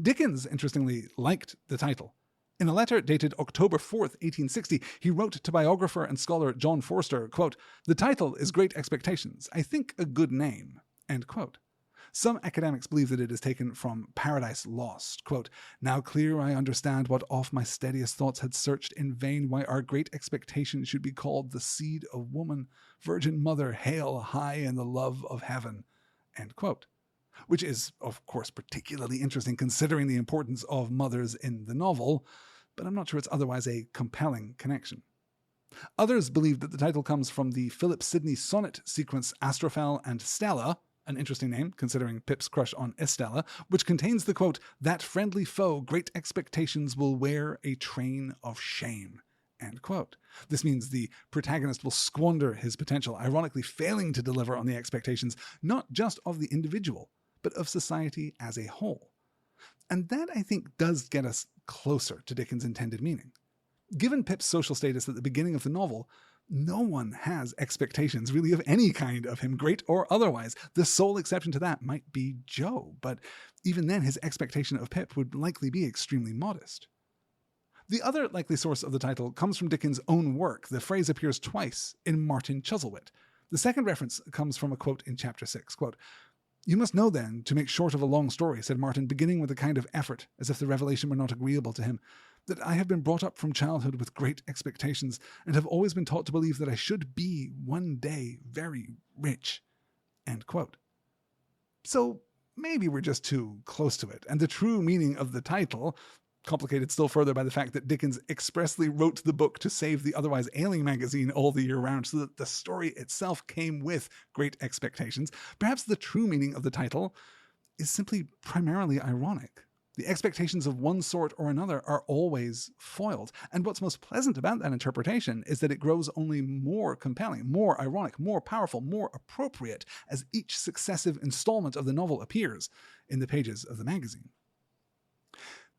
Dickens, interestingly, liked the title. In a letter dated October 4th, 1860, he wrote to biographer and scholar John Forster, quote, "The title is Great Expectations. I think a good name." End quote. Some academics believe that it is taken from Paradise Lost. Quote, "Now clear I understand what oft my steadiest thoughts had searched in vain, why our great expectation should be called the seed of woman, Virgin Mother, hail high in the love of heaven." End quote. Which is, of course, particularly interesting considering the importance of mothers in the novel, but I'm not sure it's otherwise a compelling connection. Others believe that the title comes from the Philip Sidney sonnet sequence Astrophel and Stella, an interesting name considering Pip's crush on Estella, which contains the quote, "That friendly foe great expectations will wear a train of shame." End quote. This means the protagonist will squander his potential, ironically failing to deliver on the expectations not just of the individual, but of society as a whole. And that, I think, does get us closer to Dickens' intended meaning. Given Pip's social status at the beginning of the novel, no one has expectations really of any kind of him, great or otherwise. The sole exception to that might be Joe, but even then his expectation of Pip would likely be extremely modest. The other likely source of the title comes from Dickens' own work. The phrase appears twice in Martin Chuzzlewit. The second reference comes from a quote in Chapter 6, quote, "You must know then, to make short of a long story," said Martin, beginning with a kind of effort, as if the revelation were not agreeable to him, "that I have been brought up from childhood with great expectations, and have always been taught to believe that I should be, one day, very rich." End quote. So maybe we're just too close to it, and the true meaning of the title, complicated still further by the fact that Dickens expressly wrote the book to save the otherwise ailing magazine all the year round so that the story itself came with great expectations. Perhaps the true meaning of the title is simply primarily ironic. The expectations of one sort or another are always foiled. And what's most pleasant about that interpretation is that it grows only more compelling, more ironic, more powerful, more appropriate as each successive installment of the novel appears in the pages of the magazine.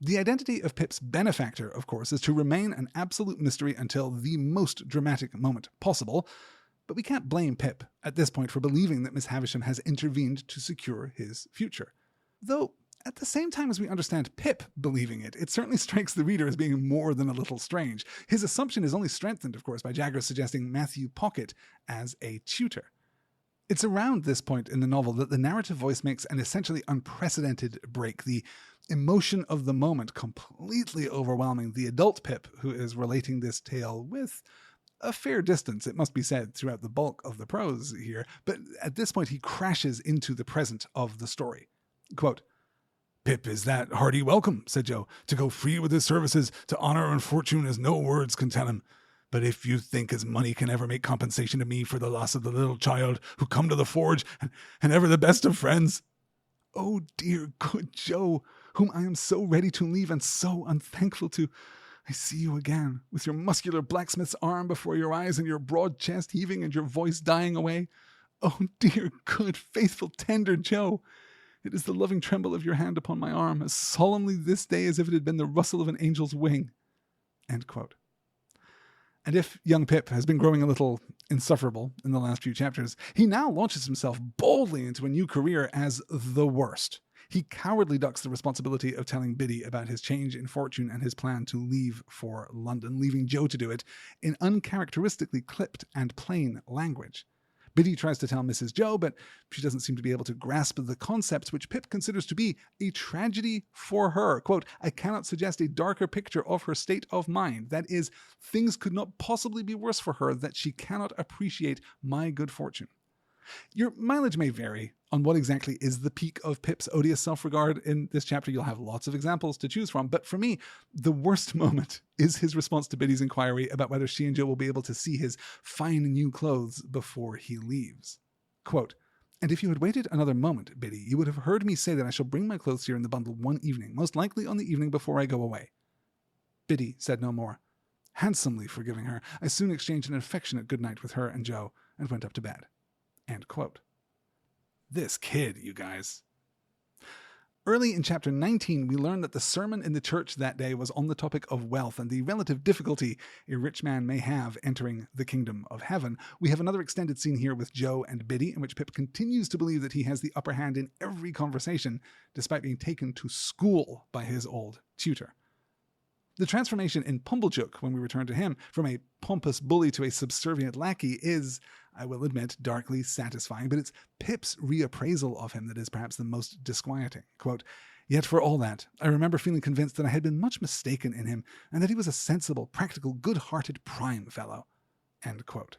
The identity of Pip's benefactor, of course, is to remain an absolute mystery until the most dramatic moment possible, but we can't blame Pip at this point for believing that Miss Havisham has intervened to secure his future. Though, at the same time as we understand Pip believing it, it certainly strikes the reader as being more than a little strange. His assumption is only strengthened, of course, by Jaggers suggesting Matthew Pocket as a tutor. It's around this point in the novel that the narrative voice makes an essentially unprecedented break, the emotion of the moment completely overwhelming the adult Pip who is relating this tale with a fair distance, it must be said, throughout the bulk of the prose here, but at this point he crashes into the present of the story. Quote, "Pip is that hearty welcome," said Joe, "to go free with his services, to honour and fortune as no words can tell him. But if you think as money can ever make compensation to me for the loss of the little child who come to the forge, and ever the best of friends—" "Oh dear good Joe, whom I am so ready to leave and so unthankful to, I see you again, with your muscular blacksmith's arm before your eyes and your broad chest heaving and your voice dying away. Oh, dear, good, faithful, tender Joe! It is the loving tremble of your hand upon my arm, as solemnly this day as if it had been the rustle of an angel's wing. End quote. And if young Pip has been growing a little insufferable in the last few chapters, he now launches himself boldly into a new career as the worst. He cowardly ducks the responsibility of telling Biddy about his change in fortune and his plan to leave for London, leaving Joe to do it in uncharacteristically clipped and plain language. Biddy tries to tell Mrs. Joe, but she doesn't seem to be able to grasp the concepts which Pip considers to be a tragedy for her. Quote, I cannot suggest a darker picture of her state of mind. That is, things could not possibly be worse for her, that she cannot appreciate my good fortune. Your mileage may vary on what exactly is the peak of Pip's odious self-regard in this chapter. You'll have lots of examples to choose from, but for me, the worst moment is his response to Biddy's inquiry about whether she and Joe will be able to see his fine new clothes before he leaves. Quote, and if you had waited another moment, Biddy, you would have heard me say that I shall bring my clothes here in the bundle one evening, most likely on the evening before I go away. Biddy said no more. Handsomely forgiving her, I soon exchanged an affectionate good night with her and Joe and went up to bed. End quote. This kid, you guys. Early in chapter 19, we learn that the sermon in the church that day was on the topic of wealth and the relative difficulty a rich man may have entering the kingdom of heaven. We have another extended scene here with Joe and Biddy, in which Pip continues to believe that he has the upper hand in every conversation, despite being taken to school by his old tutor. The transformation in Pumblechook, when we return to him, from a pompous bully to a subservient lackey is, I will admit, darkly satisfying, but it's Pip's reappraisal of him that is perhaps the most disquieting. Quote, yet for all that, I remember feeling convinced that I had been much mistaken in him, and that he was a sensible, practical, good-hearted prime fellow. End quote.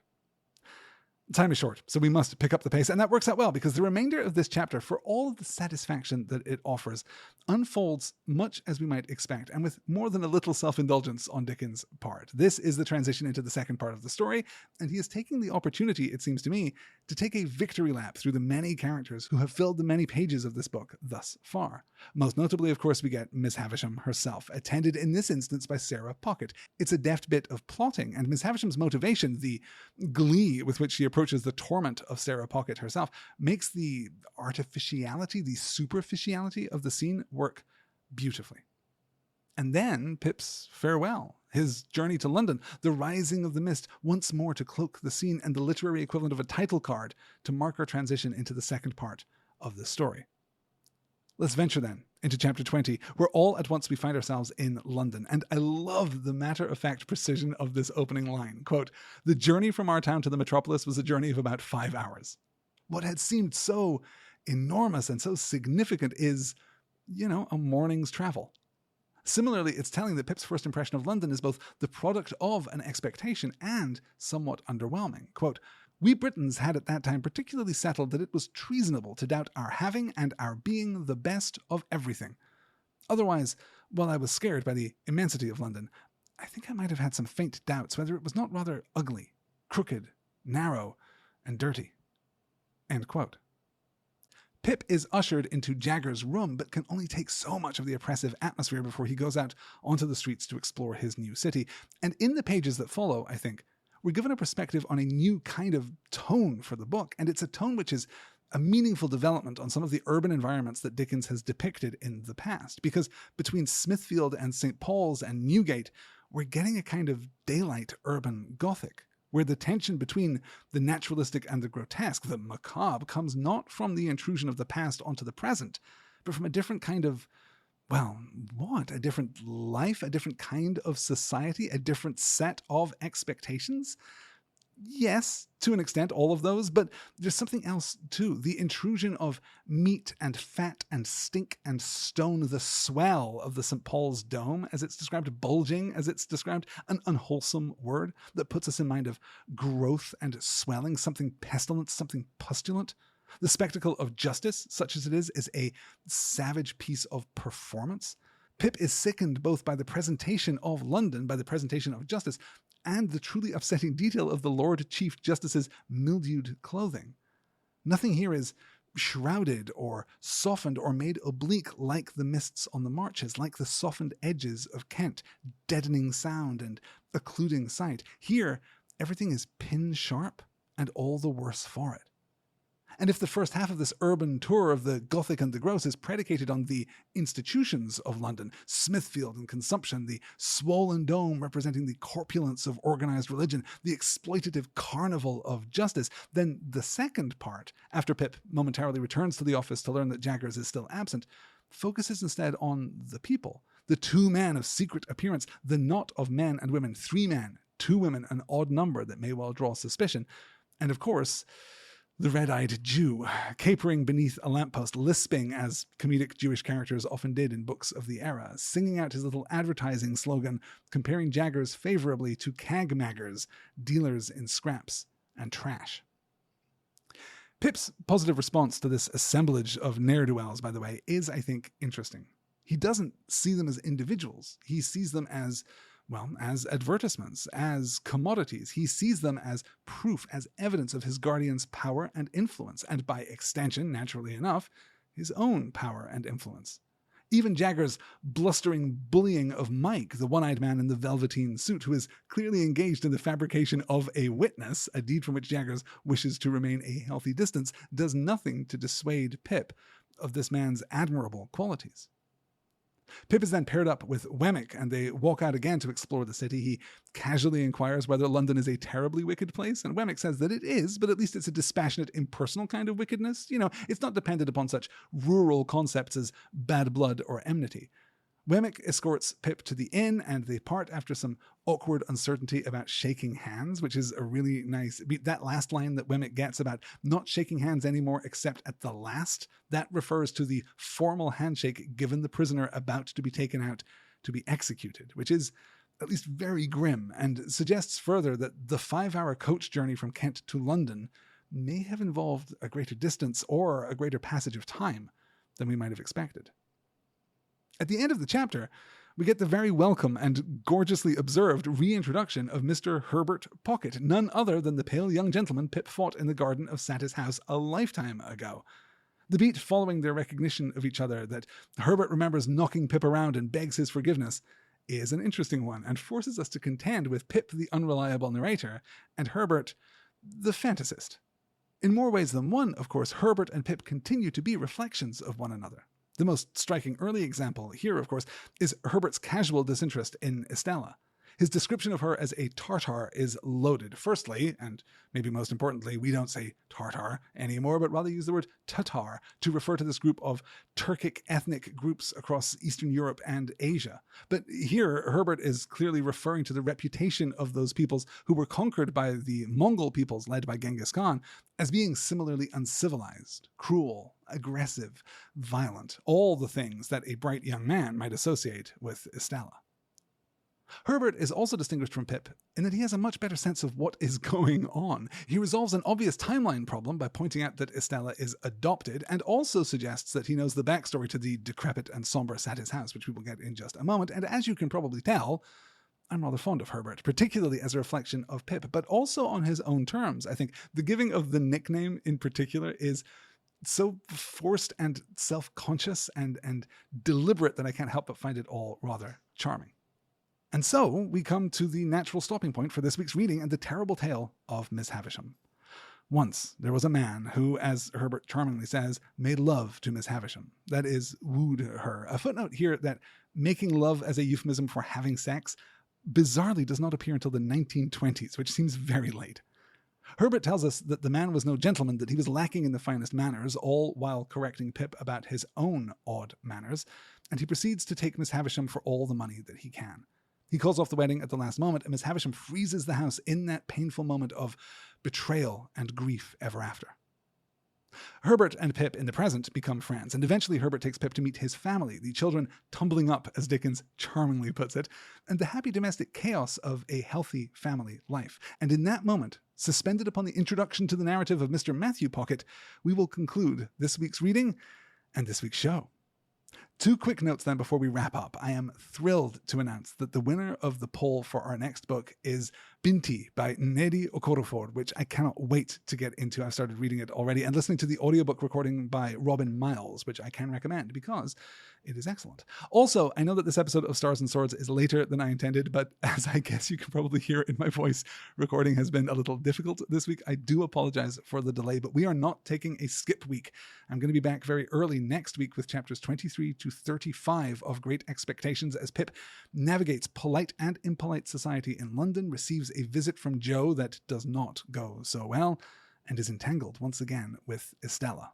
Time is short, so we must pick up the pace, and that works out well because the remainder of this chapter, for all of the satisfaction that it offers, unfolds much as we might expect, and with more than a little self-indulgence on Dickens' part. This is the transition into the second part of the story, and he is taking the opportunity, it seems to me, to take a victory lap through the many characters who have filled the many pages of this book thus far. Most notably, of course, we get Miss Havisham herself, attended in this instance by Sarah Pocket. It's a deft bit of plotting, and Miss Havisham's motivation, the glee with which she approaches the torment of Sarah Pocket herself, makes the artificiality, the superficiality of the scene work beautifully. And then Pip's farewell, his journey to London, the rising of the mist, once more to cloak the scene, and the literary equivalent of a title card to mark our transition into the second part of the story. Let's venture then into chapter 20, where all at once we find ourselves in London. And I love the matter-of-fact precision of this opening line. Quote, the journey from our town to the metropolis was a journey of about 5 hours. What had seemed so enormous and so significant is, a morning's travel. Similarly, it's telling that Pip's first impression of London is both the product of an expectation and somewhat underwhelming. Quote, we Britons had at that time particularly settled that it was treasonable to doubt our having and our being the best of everything. Otherwise, while I was scared by the immensity of London, I think I might have had some faint doubts whether it was not rather ugly, crooked, narrow, and dirty. End quote. Pip is ushered into Jagger's room, but can only take so much of the oppressive atmosphere before he goes out onto the streets to explore his new city. And in the pages that follow, I think, we're given a perspective on a new kind of tone for the book, and it's a tone which is a meaningful development on some of the urban environments that Dickens has depicted in the past. Because between Smithfield and St. Paul's and Newgate, we're getting a kind of daylight urban Gothic, where the tension between the naturalistic and the grotesque, the macabre, comes not from the intrusion of the past onto the present, but from a different kind of, a different life, a different kind of society, a different set of expectations? Yes, to an extent, all of those, but there's something else too. The intrusion of meat and fat and stink and stone, the swell of the St. Paul's dome, as it's described, bulging, as it's described, an unwholesome word that puts us in mind of growth and swelling, something pestilent, something pustulant. The spectacle of justice, such as it is a savage piece of performance. Pip is sickened both by the presentation of London, by the presentation of justice, and the truly upsetting detail of the Lord Chief Justice's mildewed clothing. Nothing here is shrouded or softened or made oblique like the mists on the marches, like the softened edges of Kent, deadening sound and occluding sight. Here, everything is pin-sharp and all the worse for it. And if the first half of this urban tour of the Gothic and the Gross is predicated on the institutions of London, Smithfield and consumption, the swollen dome representing the corpulence of organized religion, the exploitative carnival of justice, then the second part, after Pip momentarily returns to the office to learn that Jaggers is still absent, focuses instead on the people, the two men of secret appearance, the knot of men and women, 3 men, 2 women, an odd number that may well draw suspicion, and of course, the red-eyed Jew, capering beneath a lamppost, lisping as comedic Jewish characters often did in books of the era, singing out his little advertising slogan, comparing Jaggers favorably to cag-maggers, dealers in scraps and trash. Pip's positive response to this assemblage of ne'er-do-wells, by the way, is, I think, interesting. He doesn't see them as individuals. He sees them as advertisements, as commodities. He sees them as proof, as evidence of his guardian's power and influence, and by extension, naturally enough, his own power and influence. Even Jaggers' blustering bullying of Mike, the one-eyed man in the velveteen suit, who is clearly engaged in the fabrication of a witness, a deed from which Jaggers wishes to remain a healthy distance, does nothing to dissuade Pip of this man's admirable qualities. Pip is then paired up with Wemmick, and they walk out again to explore the city. He casually inquires whether London is a terribly wicked place, and Wemmick says that it is, but at least it's a dispassionate, impersonal kind of wickedness. It's not dependent upon such rural concepts as bad blood or enmity. Wemmick escorts Pip to the inn, and they part after some awkward uncertainty about shaking hands, which is a really nice beat. That last line that Wemmick gets about not shaking hands anymore except at the last, that refers to the formal handshake given the prisoner about to be taken out to be executed, which is at least very grim, and suggests further that the 5-hour coach journey from Kent to London may have involved a greater distance or a greater passage of time than we might have expected. At the end of the chapter, we get the very welcome and gorgeously observed reintroduction of Mr. Herbert Pocket, none other than the pale young gentleman Pip fought in the garden of Satis House a lifetime ago. The beat following their recognition of each other, that Herbert remembers knocking Pip around and begs his forgiveness, is an interesting one and forces us to contend with Pip the unreliable narrator and Herbert the fantasist. In more ways than one, of course, Herbert and Pip continue to be reflections of one another. The most striking early example here, of course, is Herbert's casual disinterest in Estella. His description of her as a Tartar is loaded. Firstly, and maybe most importantly, we don't say Tartar anymore, but rather use the word Tatar to refer to this group of Turkic ethnic groups across Eastern Europe and Asia. But here, Herbert is clearly referring to the reputation of those peoples who were conquered by the Mongol peoples led by Genghis Khan as being similarly uncivilized, cruel, aggressive, violent, all the things that a bright young man might associate with Estella. Herbert is also distinguished from Pip in that he has a much better sense of what is going on. He resolves an obvious timeline problem by pointing out that Estella is adopted, and also suggests that he knows the backstory to the decrepit and somber Satis House, which we will get in just a moment. And as you can probably tell, I'm rather fond of Herbert, particularly as a reflection of Pip, but also on his own terms. I think the giving of the nickname in particular is so forced and self-conscious and deliberate that I can't help but find it all rather charming. And so we come to the natural stopping point for this week's reading and the terrible tale of Miss Havisham. Once there was a man who, as Herbert charmingly says, made love to Miss Havisham. That is, wooed her. A footnote here that making love as a euphemism for having sex bizarrely does not appear until the 1920s, which seems very late. Herbert tells us that the man was no gentleman, that he was lacking in the finest manners, all while correcting Pip about his own odd manners, and he proceeds to take Miss Havisham for all the money that he can. He calls off the wedding at the last moment, and Miss Havisham freezes the house in that painful moment of betrayal and grief ever after. Herbert and Pip in the present become friends, and eventually Herbert takes Pip to meet his family, the children tumbling up, as Dickens charmingly puts it, and the happy domestic chaos of a healthy family life. And in that moment, suspended upon the introduction to the narrative of Mr. Matthew Pocket, we will conclude this week's reading and this week's show. 2 quick notes then before we wrap up. I am thrilled to announce that the winner of the poll for our next book is Binti by Nnedi Okorafor, which I cannot wait to get into. I've started reading it already and listening to the audiobook recording by Robin Miles, which I can recommend because it is excellent. Also, I know that this episode of Stars and Swords is later than I intended, but as I guess you can probably hear in my voice, recording has been a little difficult this week. I do apologize for the delay, but we are not taking a skip week. I'm going to be back very early next week with chapters 23 to 35 of Great Expectations as Pip navigates polite and impolite society in London, receives a visit from Joe that does not go so well, and is entangled once again with Estella.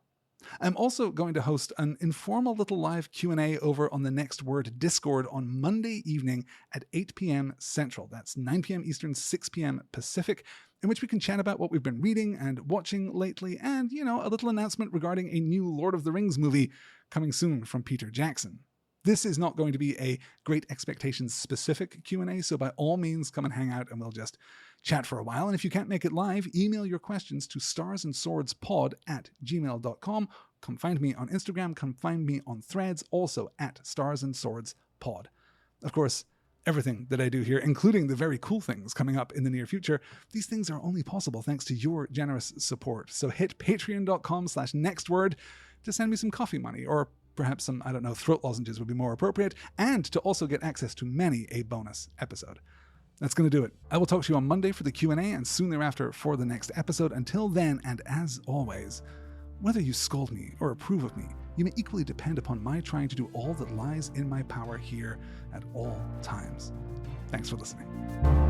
I'm also going to host an informal little live Q&A over on the Next Word Discord on Monday evening at 8 p.m. Central. That's 9 p.m. Eastern, 6 p.m. Pacific, in which we can chat about what we've been reading and watching lately and, a little announcement regarding a new Lord of the Rings movie coming soon from Peter Jackson. This is not going to be a Great Expectations specific Q&A, so by all means come and hang out and we'll just chat for a while. And if you can't make it live, email your questions to starsandswordspod@gmail.com. Come find me on Instagram, come find me on Threads, also at starsandswordspod. Of course, everything that I do here, including the very cool things coming up in the near future, these things are only possible thanks to your generous support. So hit patreon.com/nextword to send me some coffee money, or perhaps some, throat lozenges would be more appropriate, and to also get access to many a bonus episode. That's going to do it. I will talk to you on Monday for the Q&A and soon thereafter for the next episode. Until then, and as always, whether you scold me or approve of me, you may equally depend upon my trying to do all that lies in my power here at all times. Thanks for listening.